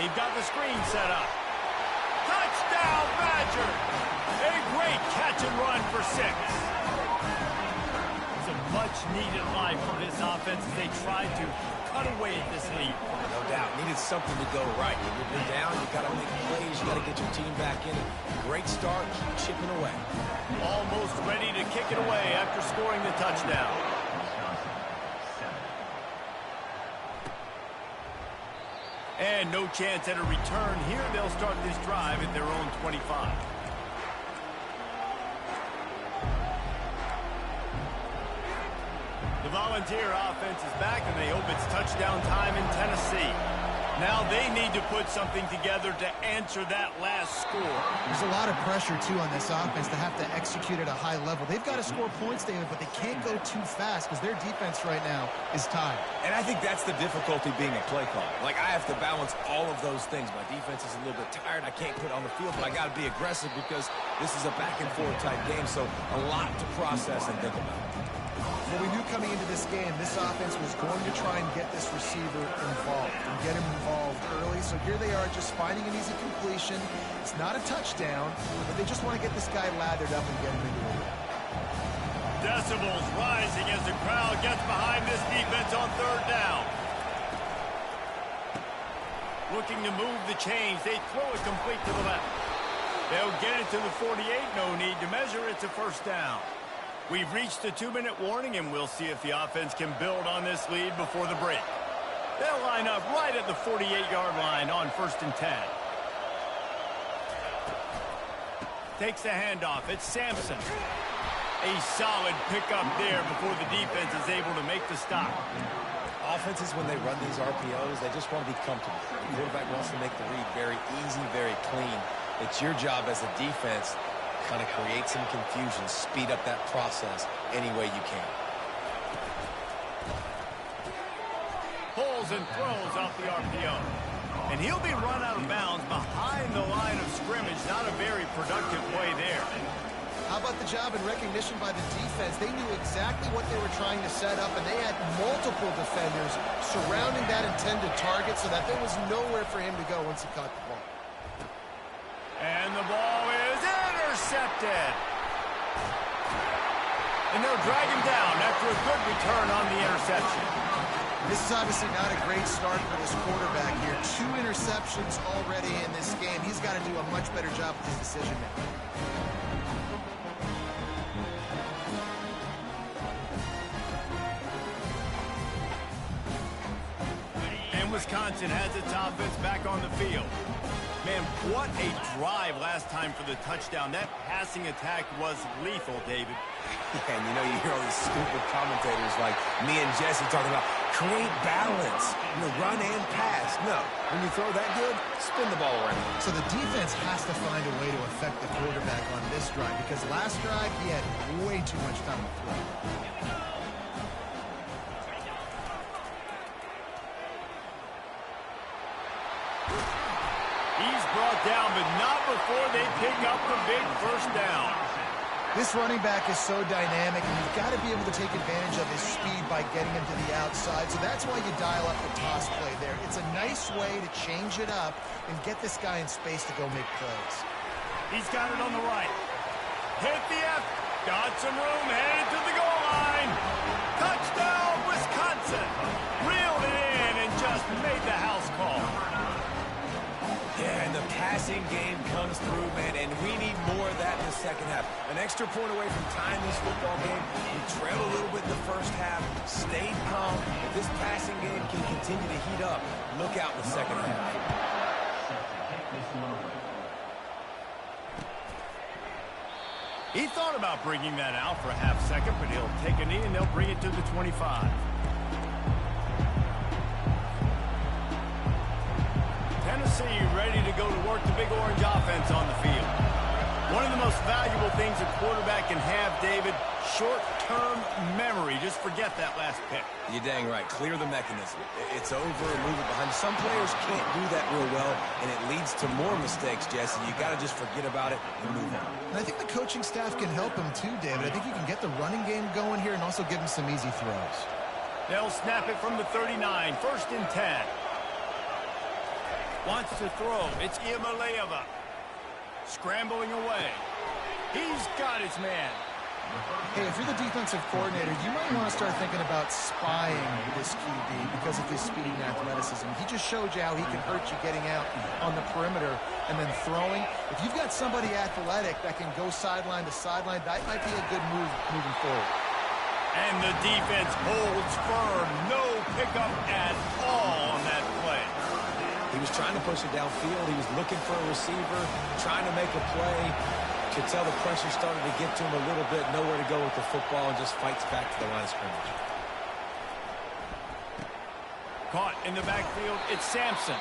They've got the screen set up. Touchdown, Badger! A great catch and run for 6. It's a much-needed life for this offense as they try to cut away at this lead.
No doubt. Needed something to go right. You've been down, you got to make plays, you got to get your team back in it. Great start, keep chipping away.
Almost ready to kick it away after scoring the touchdown. And no chance at a return here. They'll start this drive at their own 25. The Volunteer offense is back, and they hope it's touchdown time in Tennessee. Now they need to put something together to answer that last score.
There's a lot of pressure, too, on this offense to have to execute at a high level. They've got to score points, David, but they can't go too fast because their defense right now is tired.
And I think that's the difficulty being a play caller. Like, I have to balance all of those things. My defense is a little bit tired. I can't put it on the field, but I got to be aggressive because this is a back-and-forth type game, so a lot to process and think about.
Well, we knew coming into this game, this offense was going to try and get this receiver involved and get him involved early. So here they are just finding an easy completion. It's not a touchdown, but they just want to get this guy lathered up and get him into it.
Decibels rising as the crowd gets behind this defense on 3rd down. Looking to move the chains. They throw it complete to the left. They'll get it to the 48. No need to measure. It's a 1st down. We've reached the 2-minute warning, and we'll see if the offense can build on this lead before the break. They'll line up right at the 48-yard line on 1st and 10. Takes the handoff. It's Sampson. A solid pickup there before the defense is able to make the stop.
Offenses, when they run these RPOs, they just want to be comfortable. The quarterback wants to make the read very easy, very clean. It's your job as a defense to kind of create some confusion, speed up that process any way you can.
Pulls and throws off the RPO. And he'll be run out of bounds behind the line of scrimmage. Not a very productive play there.
How about the job and recognition by the defense? They knew exactly what they were trying to set up, and they had multiple defenders surrounding that intended target so that there was nowhere for him to go once he caught the ball.
And the ball is intercepted. And they'll drag him down after a good return on the interception.
This is obviously not a great start for this quarterback here. 2 interceptions already in this game. He's got to do a much better job with his decision-making.
Wisconsin has its offense back on the field. Man, what a drive last time for the touchdown. That passing attack was lethal, David.
Yeah, and you know, you hear all these stupid commentators like me and Jesse talking about create balance, run and pass. No, when you throw that good, spin the ball around.
So the defense has to find a way to affect the quarterback on this drive because last drive he had way too much time to throw.
He's brought down, but not before they pick up the big first down.
This running back is so dynamic, and you've got to be able to take advantage of his speed by getting him to the outside. So that's why you dial up the toss play there. It's a nice way to change it up and get this guy in space to go make plays.
He's got it on the right. Hit the F. Got some room, headed to the goal line. Touchdown, Wisconsin. Reeled it in and just made the house call.
Yeah, and the passing game comes through, man, and we need more of that in the second half. An extra point away from tying this football game. We trailed a little bit in the first half, stayed calm. If this passing game can continue to heat up, look out in the second half.
He thought about bringing that out for a half second, but he'll take a knee and they'll bring it to the 25. Tennessee ready to go to work the big orange offense on the field. One of the most valuable things a quarterback can have, David, short-term memory. Just forget that last pick.
You're dang right. Clear the mechanism. It's over and move it behind. Some players can't do that real well, and it leads to more mistakes, Jesse. You got to just forget about it and move on.
And I think the coaching staff can help him too, David. I think you can get the running game going here and also give him some easy throws.
They'll snap it from the 39, 1st and 10. Wants to throw. It's Iamaleava. Scrambling away. He's got his man.
Hey, if you're the defensive coordinator, you might want to start thinking about spying this QB because of his speed and athleticism. He just showed you how he can hurt you getting out on the perimeter and then throwing. If you've got somebody athletic that can go sideline to sideline, that might be a good move moving forward.
And the defense holds firm. No pickup at all on that play.
He was trying to push it downfield. He was looking for a receiver, trying to make a play. Could tell the pressure started to get to him a little bit. Nowhere to go with the football and just fights back to the line of scrimmage.
Caught in the backfield, it's Sampson.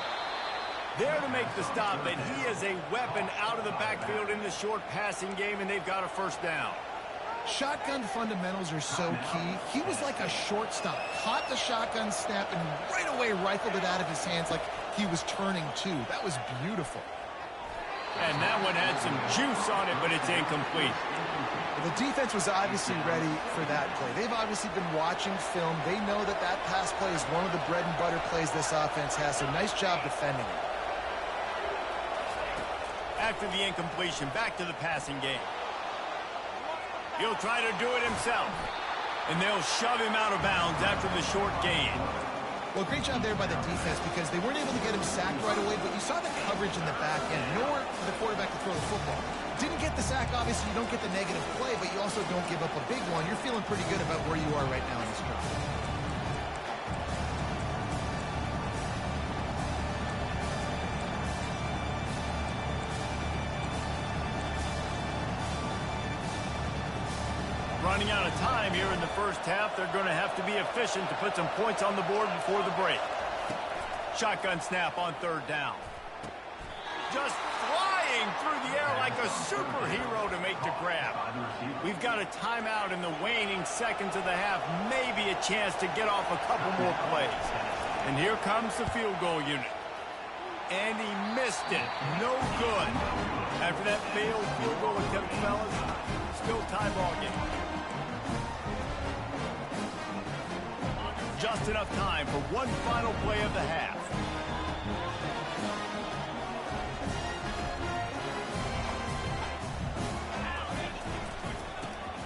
There to make the stop, but he is a weapon out of the backfield in the short passing game, and they've got a first down.
Shotgun fundamentals are so key. He was like a shortstop. Caught the shotgun snap and right away rifled it out of his hands like he was turning two. That was beautiful.
And that one had some juice on it, but it's incomplete.
Well, the defense was obviously ready for that play. They've obviously been watching film. They know that that pass play is one of the bread and butter plays this offense has, so nice job defending it.
After the incompletion, back to the passing game. He'll try to do it himself. And they'll shove him out of bounds after the short gain.
Well, great job there by the defense because they weren't able to get him sacked right away, but you saw the coverage in the back end. Nowhere for the quarterback to throw the football. Didn't get the sack, obviously you don't get the negative play, but you also don't give up a big one. You're feeling pretty good about where you are right now in this drive.
Running out of time here in the first half. They're going to have to be efficient to put some points on the board before the break. Shotgun snap on third down. Just flying through the air like a superhero to make the grab. We've got a timeout in the waning seconds of the half. Maybe a chance to get off a couple more plays. And here comes the field goal unit. And he missed it. No good. After that failed field goal attempt, fellas, still tie ball game. Just enough time for one final play of the half.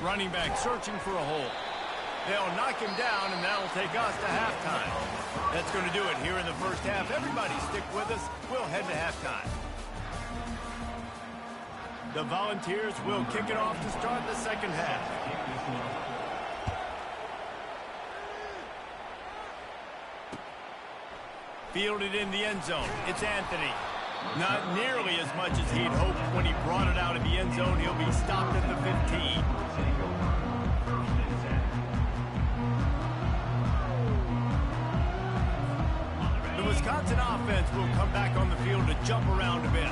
Running back searching for a hole. They'll knock him down, and that'll take us to halftime. That's going to do it here in the first half. Everybody stick with us. We'll head to halftime. The Volunteers will kick it off to start the second half. Fielded in the end zone. It's Anthony. Not nearly as much as he'd hoped when he brought it out of the end zone. He'll be stopped at the 15. The Wisconsin offense will come back on the field to jump around a bit.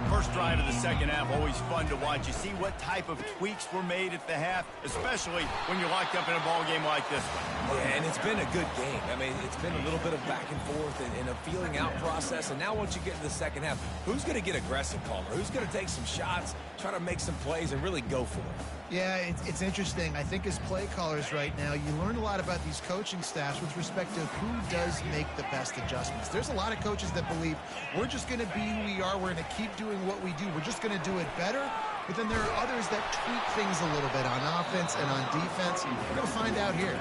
First drive of the second half, always fun to watch. You see what type of tweaks were made at the half, especially when you're locked up in a ball game like this one.
Yeah, and it's been a good game. I mean, it's been a little bit of back and forth and a feeling out process. And now once you get to the second half, who's going to get aggressive, Palmer? Who's going to take some shots, try to make some plays, and really go for it?
Yeah, it's interesting. I think as play callers right now, you learn a lot about these coaching staffs with respect to who does make the best adjustments. There's a lot of coaches that believe we're just going to be who we are. We're going to keep doing what we do. We're just going to do it better. But then there are others that tweak things a little bit on offense and on defense. We're going to find out here.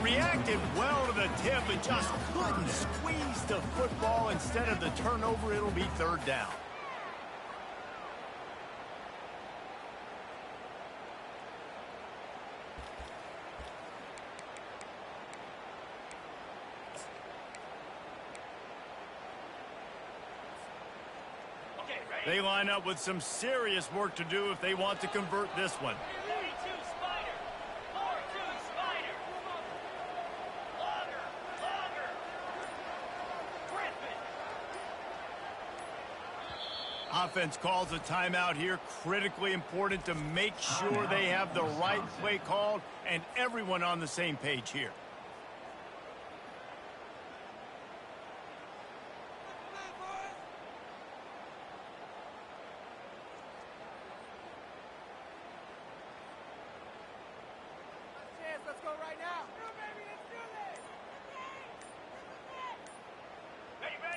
Reacted well to the tip, but just couldn't squeeze the football. Instead of the turnover, it'll be third down. They line up with some serious work to do if they want to convert this one. Offense calls a timeout here. Critically important to make sure they have the right play called and everyone on the same page here.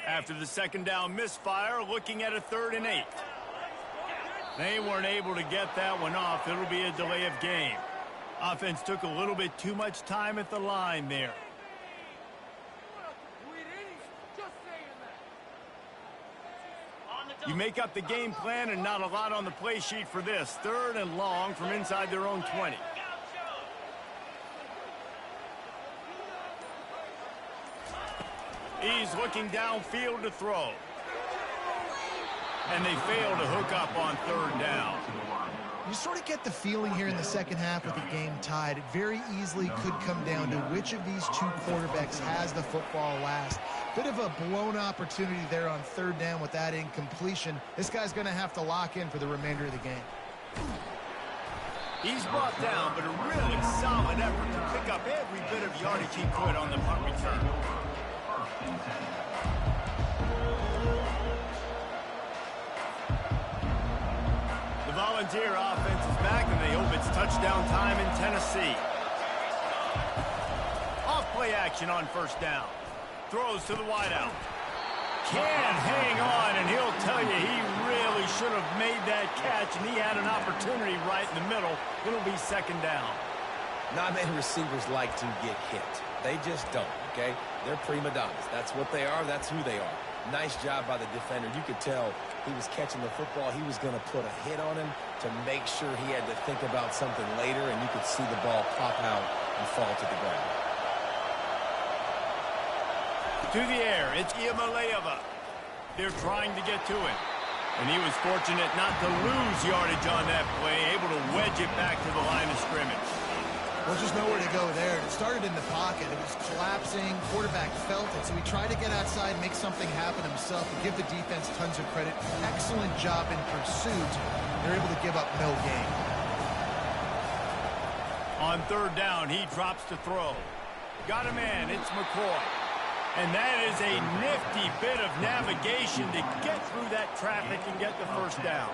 After the second down misfire, looking at a 3rd and 8. They weren't able to get that one off. It'll be a delay of game. Offense took a little bit too much time at the line there. You make up the game plan and not a lot on the play sheet for this. 3rd and long from inside their own 20. He's looking downfield to throw. And they fail to hook up on 3rd down.
You sort of get the feeling here in the second half with the game tied. It very easily could come down to which of these two quarterbacks has the football last. Bit of a blown opportunity there on 3rd down with that incompletion. This guy's going to have to lock in for the remainder of the game.
He's brought down, but a really solid effort to pick up every bit of yardage he could on the punt return. The Volunteer offense is back, and they hope it's touchdown time in Tennessee. Off play action on 1st down. Throws to the wideout. Can't hang on, and he'll tell you he really should have made that catch, and he had an opportunity right in the middle. It'll be 2nd down.
Not many receivers like to get hit. They just don't, okay? They're prima donnas. That's what they are. That's who they are. Nice job by the defender. You could tell he was catching the football. He was going to put a hit on him to make sure he had to think about something later, and you could see the ball pop out and fall to the ground.
To the air, it's Iamaleava. They're trying to get to him. And he was fortunate not to lose yardage on that play, able to wedge it back to the line of scrimmage.
Well, just nowhere to go there. It started in the pocket. It was collapsing. Quarterback felt it, so he tried to get outside, make something happen himself, and give the defense tons of credit. Excellent job in pursuit. They're able to give up no gain.
On third down, he drops to throw. Got a man. It's McCoy. And that is a nifty bit of navigation to get through that traffic and get the first down.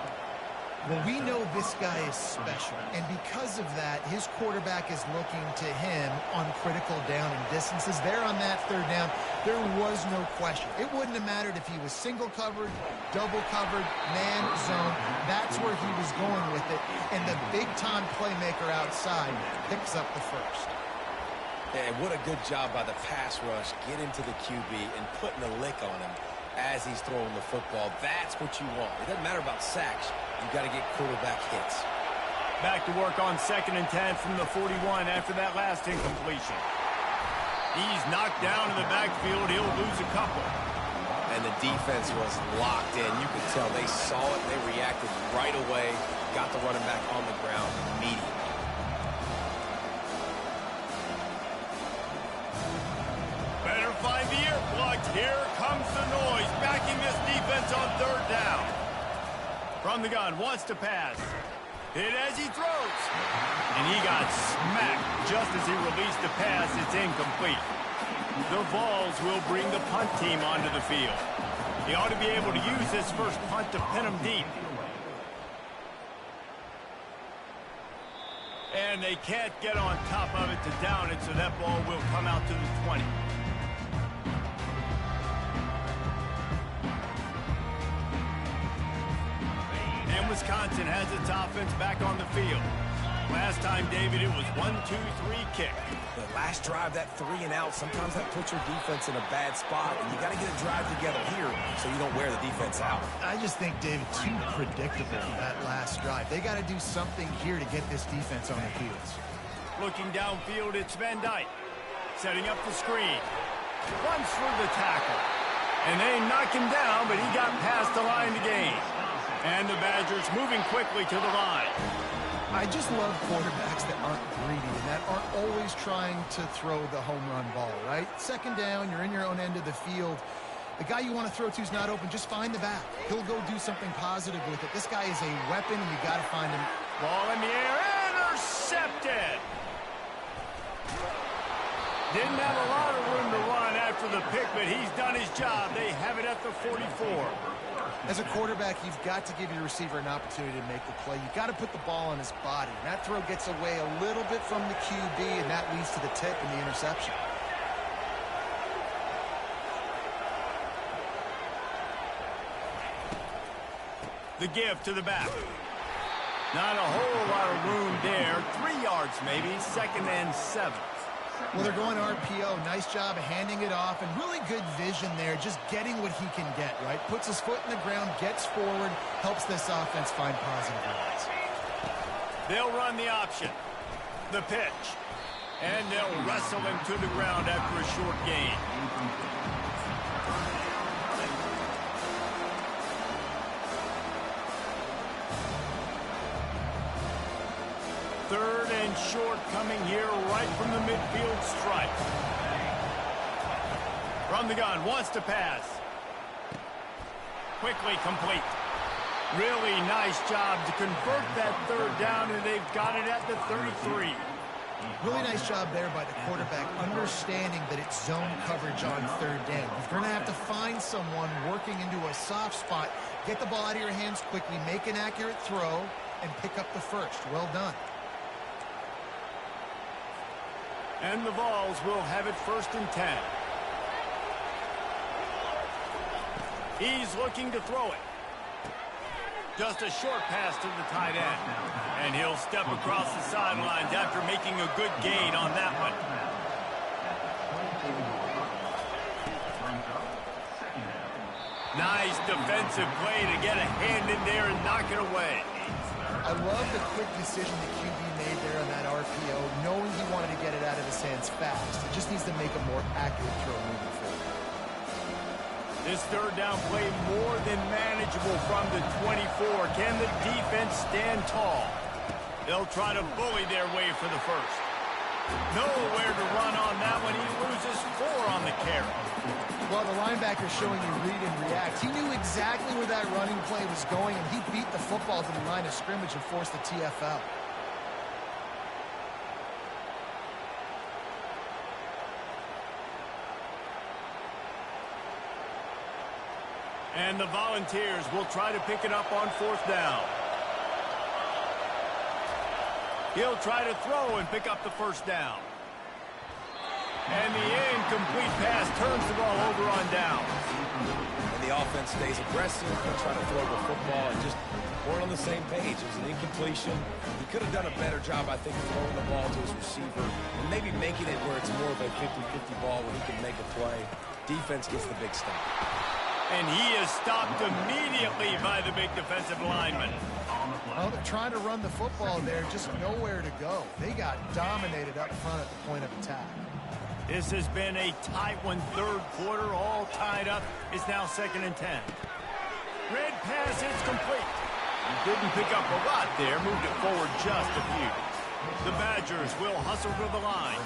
Well, we know this guy is special, and because of that, his quarterback is looking to him on critical down and distances. There on that third down, there was no question. It wouldn't have mattered if he was single covered, double covered, man, zone. That's where he was going with it, and the big-time playmaker outside picks up the first.
And what a good job by the pass rush. Get into the QB and putting a lick on him as he's throwing the football. That's what you want. It doesn't matter about sacks. You've got to get quarterback hits.
Back to work on 2nd and 10 from the 41 after that last incompletion. He's knocked down in the backfield. He'll lose a couple.
And the defense was locked in. You could tell they saw it. They reacted right away. Got the running back on the ground immediately.
Better find the earplugs. Here comes the noise. Backing this defense on third down. From the gun, wants to pass. Hit as he throws. And he got smacked just as he released the pass. It's incomplete. The Vols will bring the punt team onto the field. He ought to be able to use this first punt to pin him deep. And they can't get on top of it to down it, so that ball will come out to the 20. And Wisconsin has its offense back on the field. Last time, David, it was 1-2-3 kick.
The last drive, that 3 and out, sometimes that puts your defense in a bad spot, and you got to get a drive together here so you don't wear the defense out.
I just think, David, too predictable that last drive. They got to do something here to get this defense on their heels.
Looking downfield, it's Van Dyke. Setting up the screen. Runs through the tackle. And they knock him down, but he got past the line to gain. And the Badgers moving quickly to the line.
I just love quarterbacks that aren't greedy and that aren't always trying to throw the home run ball, right? 2nd down, you're in your own end of the field. The guy you want to throw to is not open. Just find the back. He'll go do something positive with it. This guy is a weapon, and you got to find him.
Ball in the air, intercepted. Didn't have a lot of room to run after the pick, but he's done his job. They have it at the 44.
As a quarterback, you've got to give your receiver an opportunity to make the play. You've got to put the ball on his body. And that throw gets away a little bit from the QB, and that leads to the tip and the interception.
The give to the back. Not a whole lot of room there. 3 yards maybe, 2nd and 7.
Well, they're going RPO. Nice job of handing it off, and really good vision there, just getting what he can get, right? Puts his foot in the ground, gets forward, helps this offense find positive yards.
They'll run the option. The pitch. And they'll wrestle him to the ground after a short gain. Third and short coming here right from the midfield stripe. From the gun, wants to pass. Quickly complete. Really nice job to convert that third down, and they've got it at the 33.
Really nice job there by the quarterback, understanding that it's zone coverage on third down. You're going to have to find someone working into a soft spot, get the ball out of your hands quickly, make an accurate throw, and pick up the first. Well done.
And the Vols will have it 1st and 10. He's looking to throw it. Just a short pass to the tight end. And he'll step across the sidelines after making a good gain on that one. Nice defensive play to get a hand in there and knock it away.
I love the quick decision the QB made there on that RPO, knowing he wanted to get it out of his hands fast. He just needs to make a more accurate throw moving forward.
This third down play more than manageable from the 24. Can the defense stand tall? They'll try to bully their way for the first. Nowhere to run on that one. He loses 4 on the carry.
Well, the linebacker showing you read and react. He knew exactly where that running play was going, and he beat the football to the line of scrimmage and forced the TFL.
And the Volunteers will try to pick it up on 4th down. He'll try to throw and pick up the 1st down. And the incomplete pass turns the ball over on downs.
And the offense stays aggressive. They'll try to throw the football and just weren't on the same page. It was an incompletion. He could have done a better job, I think, throwing the ball to his receiver and maybe making it where it's more of a 50-50 ball where he can make a play. Defense gets the big stop.
And he is stopped immediately by the big defensive lineman.
Well, they're trying to run the football there, just nowhere to go. They got dominated up front at the point of attack.
This has been a tight one. 3rd quarter, all tied up. It's now 2nd and 10. Red pass is complete. He didn't pick up a lot there, moved it forward just a few. The Badgers will hustle to the line.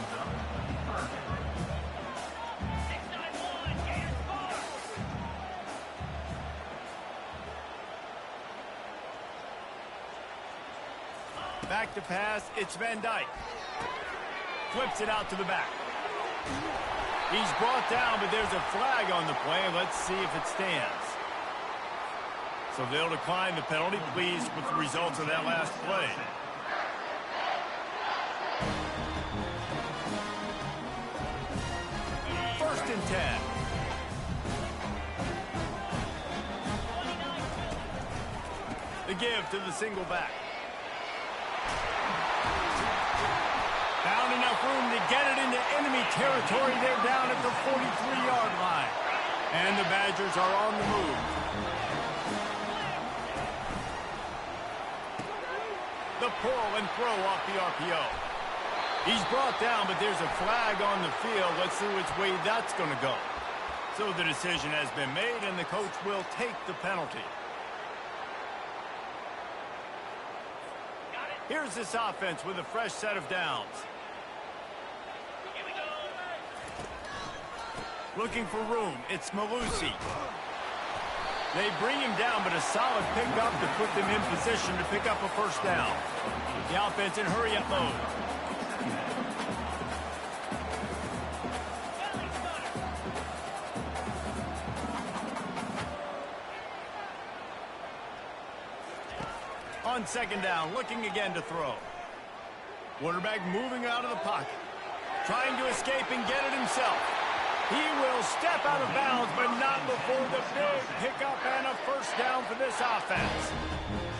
Back to pass, it's Van Dyke. Flips it out to the back. He's brought down, but there's a flag on the play. Let's see if it stands. So they'll decline the penalty. Pleased with the results of that last play. First and 10. The give to the single back. Found enough room to get it into enemy territory. They're down at the 43-yard line. And the Badgers are on the move. The pull and throw off the RPO. He's brought down, but there's a flag on the field. Let's see which way that's going to go. So the decision has been made, and the coach will take the penalty. Here's this offense with a fresh set of downs. Looking for room. It's Malusi. They bring him down, but a solid pickup to put them in position to pick up a 1st down. The offense in hurry-up mode. On 2nd down, looking again to throw. Quarterback moving out of the pocket. Trying to escape and get it himself. He will step out of bounds, but not before the big pickup and a 1st down for this offense.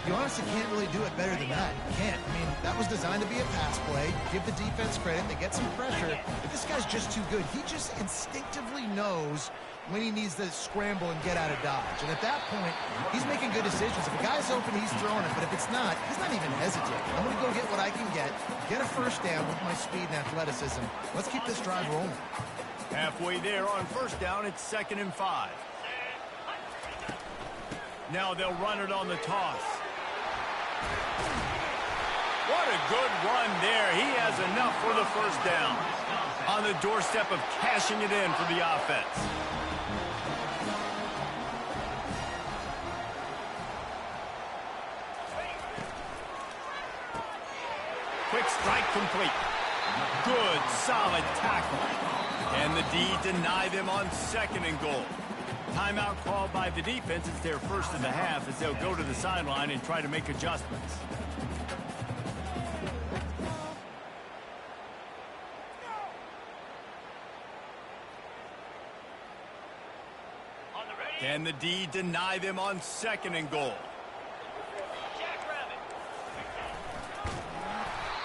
You honestly can't really do it better than that. You can't. I mean, that was designed to be a pass play. Give the defense credit. They get some pressure. But this guy's just too good. He just instinctively knows when he needs to scramble and get out of dodge. And at that point, he's making good decisions. If a guy's open, he's throwing it. But if it's not, he's not even hesitating. I'm going to go get what I can get a 1st down with my speed and athleticism. Let's keep this drive rolling.
Halfway there on 1st down, it's 2nd and 5. Now they'll run it on the toss. What a good run there. He has enough for the 1st down. On the doorstep of cashing it in for the offense. Quick strike complete. Good, solid tackle. And the D deny them on 2nd and goal. Timeout called by the defense. It's their 1st of the half as they'll go to the sideline and try to make adjustments. Can the D deny them on 2nd and goal?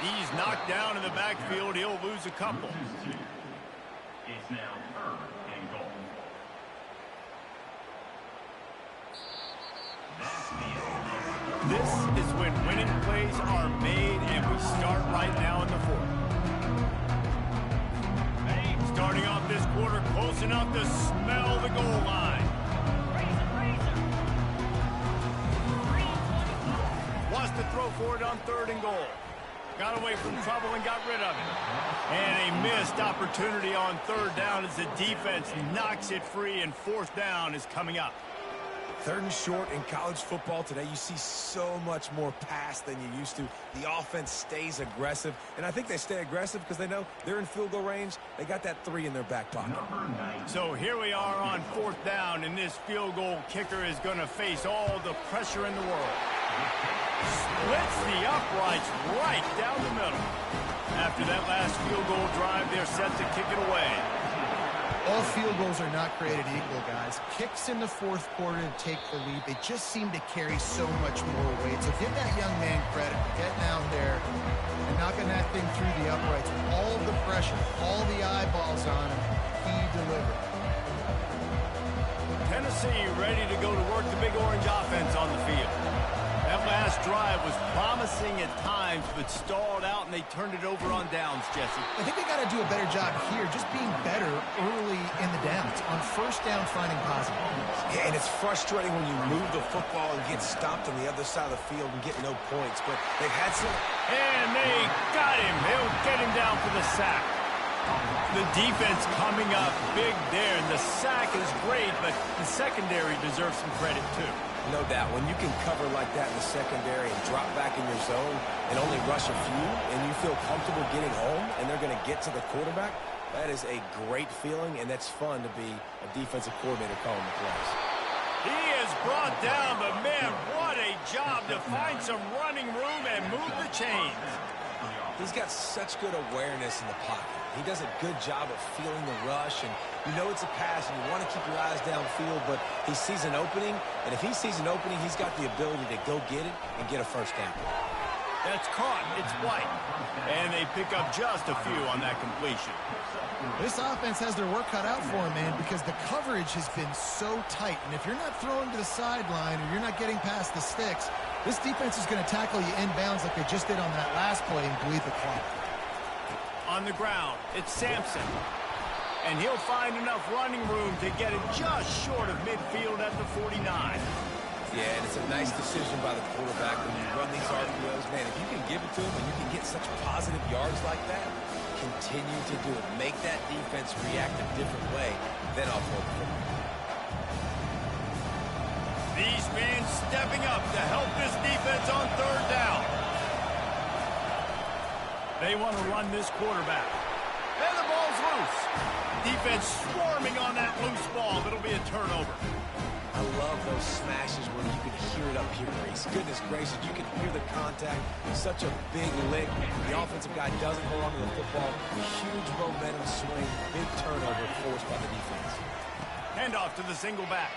He's knocked down in the backfield. He'll lose a couple.
It's now 3rd and goal.
This is when winning plays are made, and we start right now in the 4th. Starting off this quarter close enough to smell the goal line. Wants to throw for it on 3rd and goal. Got away from trouble and got rid of it. And a missed opportunity on third down as the defense knocks it free, and fourth down is coming up.
Third and short in college football today, you see so much more pass than you used to. The offense stays aggressive, and I think they stay aggressive because they know they're in field goal range. They got that 3 in their back pocket.
So here we are on fourth down, and this field goal kicker is going to face all the pressure in the world. Splits the uprights right down the middle. After that last field goal drive, they're set to kick it away.
All field goals are not created equal, guys. Kicks in the fourth quarter to take the lead, they just seem to carry so much more weight. So give that young man credit for getting out there and knocking that thing through the uprights with all of the pressure, all the eyeballs on him. He delivered.
Tennessee ready to go to work the Big Orange offense on the field. That last drive was promising at times, but stalled out, and they turned it over on downs, Jesse.
I think they got to do a better job here, just being better early in the downs. On first down, finding positive.
Yeah, and it's frustrating when you move the football and get stopped on the other side of the field and get no points, but they've had some...
And they got him. They'll get him down for the sack. The defense coming up big there, and the sack is great, but the secondary deserves some credit, too.
No doubt. When you can cover like that in the secondary and drop back in your zone and only rush a few, and you feel comfortable getting home and they're going to get to the quarterback, that is a great feeling, and that's fun to be a defensive coordinator calling the plays.
He is brought down, but, man, what a job to find some running room and move the chains.
He's got such good awareness in the pocket. He does a good job of feeling the rush, and you know it's a pass, and you want to keep your eyes downfield, but he sees an opening, and if he sees an opening, he's got the ability to go get it and get a first down.
That's caught. It's White. And they pick up just a few on that completion.
This offense has their work cut out for them, man, because the coverage has been so tight, and if you're not throwing to the sideline or you're not getting past the sticks, this defense is going to tackle you inbounds like they just did on that last play and bleed the clock.
On the ground, it's Sampson. And he'll find enough running room to get it just short of midfield at the 49.
Yeah, and it's a nice decision by the quarterback when you run these RPOs. Man, if you can give it to him and you can get such positive yards like that, continue to do it. Make that defense react a different way than offload the football.
These fans stepping up to help this defense on third down. They want to run this quarterback. And the ball's loose. Defense swarming on that loose ball. It'll be a turnover.
I love those smashes where you can hear it up here, Reese. Goodness gracious, you can hear the contact. Such a big lick. The offensive guy doesn't hold on to the football. Huge momentum swing. Big turnover forced by the defense.
Handoff to the single back.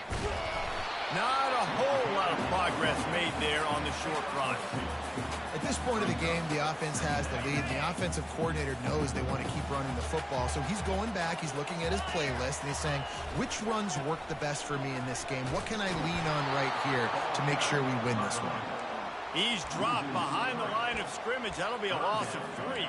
Not a whole lot of progress made there on the short run.
At this point of the game, the offense has the lead. The offensive coordinator knows they want to keep running the football. So he's going back, he's looking at his playlist, and he's saying, which runs work the best for me in this game? What can I lean on right here to make sure we win this one?
He's dropped behind the line of scrimmage. That'll be a loss of 3.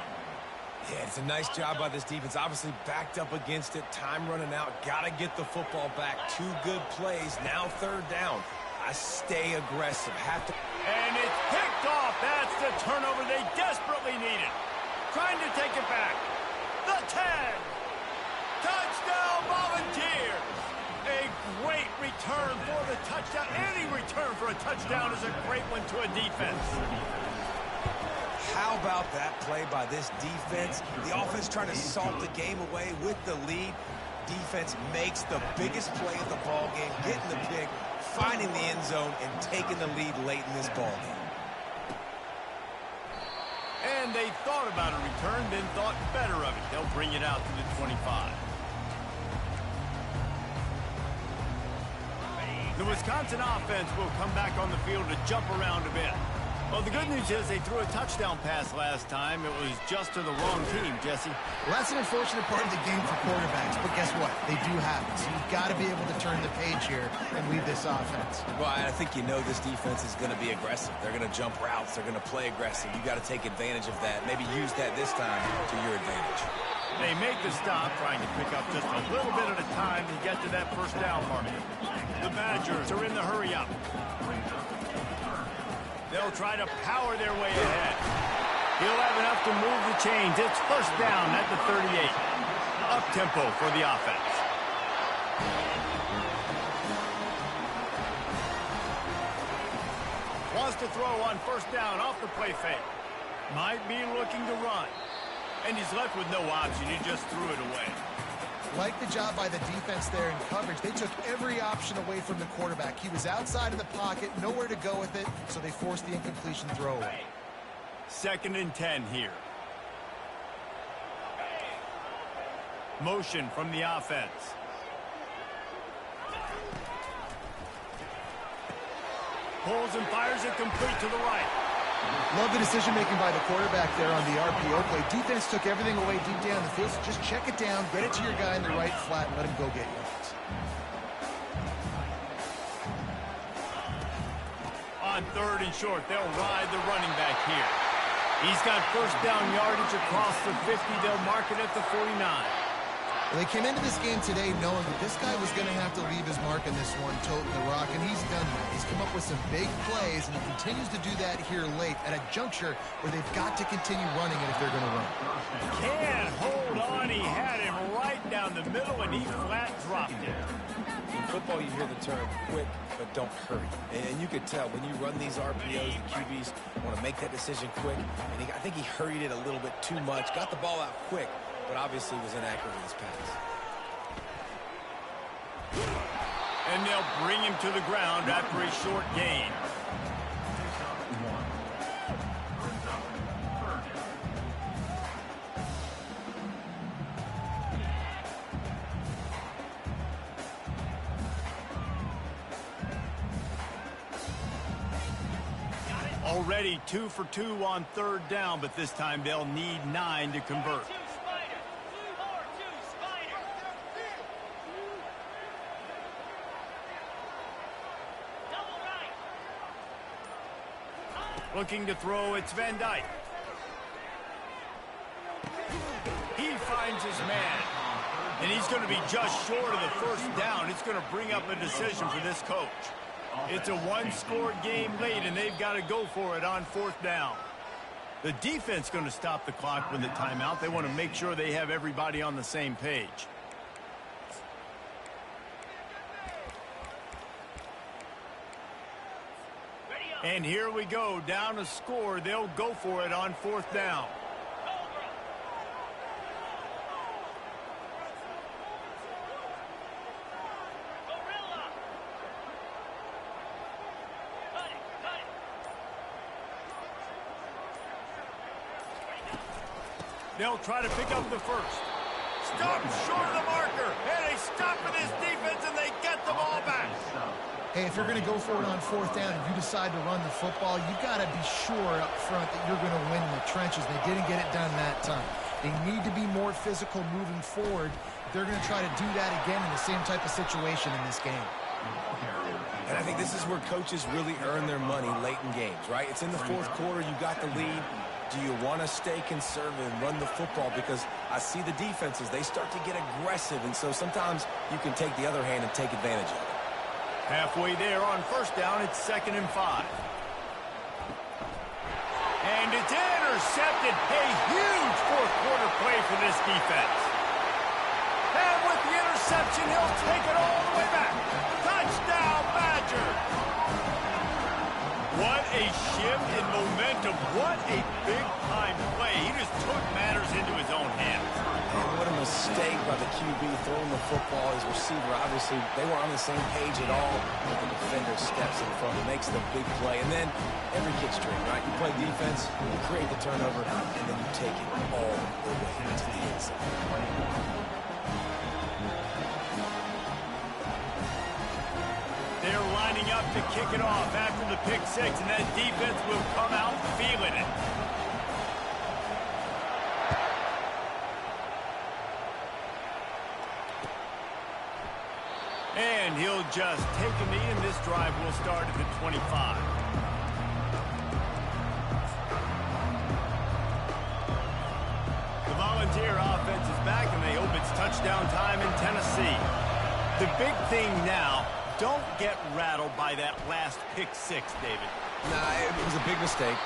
Yeah, it's a nice job by this defense. Obviously backed up against it. Time running out. Got to get the football back. 2 good plays. Now third down. I stay aggressive. Have to.
And it's picked off. That's the turnover they desperately needed. Trying to take it back. The 10. Touchdown Volunteers. A great return for the touchdown. Any return for a touchdown is a great one to a defense.
How about that play by this defense? The offense trying to salt the game away with the lead. Defense makes the biggest play of the ball game, getting the pick, finding the end zone, and taking the lead late in this ball game.
And they thought about a return, then thought better of it. They'll bring it out to the 25. The Wisconsin offense will come back on the field to jump around a bit. Well, the good news is they threw a touchdown pass last time. It was just to the wrong team, Jesse.
Well, that's an unfortunate part of the game for quarterbacks, but guess what? They do have it. So you've got to be able to turn the page here and lead this offense.
Well, I think you know this defense is going to be aggressive. They're going to jump routes. They're going to play aggressive. You got to take advantage of that. Maybe use that this time to your advantage.
They make the stop, trying to pick up just a little bit at a time to get to that first down marker. The Badgers are in the hurry-up. They'll try to power their way ahead. He'll have enough to move the chains. It's first down at the 38. Up-tempo for the offense. Wants to throw on first down off the play fake. Might be looking to run. And he's left with no option. He just threw it away.
Like the job by the defense there in coverage. They took every option away from the quarterback. He was outside of the pocket, nowhere to go with it, so they forced the incompletion throw away.
2nd and 10 here. Motion from the offense. Pulls and fires it complete to the right.
Love the decision-making by the quarterback there on the RPO play. Defense took everything away deep down the field, so just check it down, get it to your guy in the right flat, and let him go get yards.
On 3rd and short, they'll ride the running back here. He's got first down yardage across the 50. They'll mark it at the 49.
Well, they came into this game today knowing that this guy was going to have to leave his mark in this one, toting the rock, and he's done that. He's come up with some big plays, and he continues to do that here late at a juncture where they've got to continue running it if they're going to run.
Can't hold on. He had him right down the middle, and he flat dropped it.
In football, you hear the term quick, but don't hurry. And you could tell when you run these RPOs, the QBs want to make that decision quick. And I think he hurried it a little bit too much, got the ball out quick, but obviously was inaccurate in his pass.
And they'll bring him to the ground after a short gain. Already 2 for 2 on 3rd down, but this time they'll need 9 to convert. Looking to throw, it's Van Dyke. He finds his man. And he's going to be just short of the first down. It's going to bring up a decision for this coach. It's a one-score game late, and they've got to go for it on 4th down. The defense going to stop the clock with the timeout. They want to make sure they have everybody on the same page. And here we go, down a score. They'll go for it on 4th down. They'll try to pick up the first. Stop short of the marker. And they stop with this defense, and they get the ball back.
Hey, if you're going to go for it on 4th down and you decide to run the football, you've got to be sure up front that you're going to win in the trenches. They didn't get it done that time. They need to be more physical moving forward. They're going to try to do that again in the same type of situation in this game.
And I think this is where coaches really earn their money late in games, right? It's in the 4th quarter. You got the lead. Do you want to stay conservative and run the football? Because I see the defenses, they start to get aggressive, and so sometimes you can take the other hand and take advantage of it.
Halfway there on 1st down, it's 2nd and 5. And it's intercepted. A huge 4th quarter play for this defense. And with the interception, he'll take it all the way back. Touchdown, Badger. What a shift in momentum. What a big-time play. He just took matters into his own hands.
And what a mistake by the QB throwing the football. His receiver, obviously, they were on the same page at all. But the defender steps in front, makes the big play. And then every kid's dream, right? You play defense, you create the turnover, and then you take it all the way to the inside.
They're lining up to kick it off after the pick six, and that defense will come out feeling it. And he'll just take a knee, and this drive will start at the 25. The Volunteer offense is back, and they hope it's touchdown time in Tennessee. The big thing now, don't get rattled by that last pick six, David.
Nah, it was a big mistake.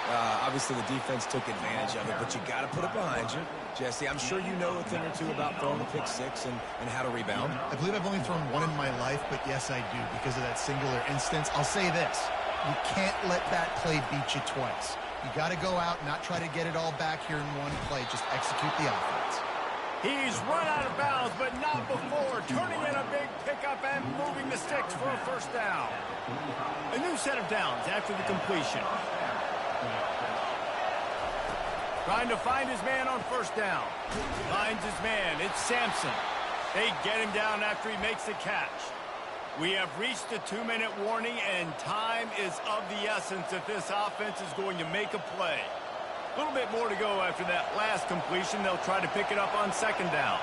Obviously, the defense took advantage of it, but you got to put it behind you. Jesse, I'm sure you know a thing or two about throwing a pick six and how to rebound.
I believe I've only thrown one in my life, but yes, I do because of that singular instance. I'll say this. You can't let that play beat you twice. You got to go out and not try to get it all back here in one play. Just execute the offense.
He's run out of bounds, but not before turning in a big pickup and moving the sticks for a first down. A new set of downs after the completion. Trying to find his man on first down. Finds his man. It's Sampson. They get him down after he makes the catch. We have reached the 2-minute warning, and time is of the essence if this offense is going to make a play. A little bit more to go after that last completion. They'll try to pick it up on second down.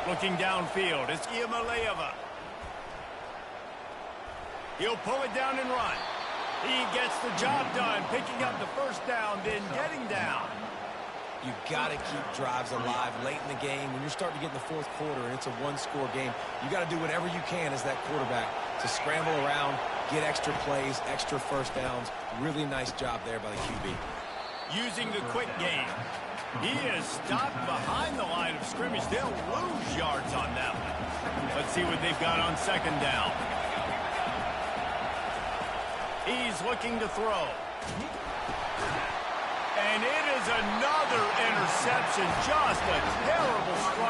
Looking downfield, it's Iamaleava. He'll pull it down and run. He gets the job done, picking up the first down, then getting down.
You got to keep drives alive late in the game. When you're starting to get in the fourth quarter and it's a one-score game, you got to do whatever you can as that quarterback to scramble around, get extra plays, extra first downs. Really nice job there by the QB.
Using the quick game. He is stopped behind the line of scrimmage. They'll lose yards on that one. Let's see what they've got on second down. He's looking to throw. And it is another interception. Just a terrible struggle.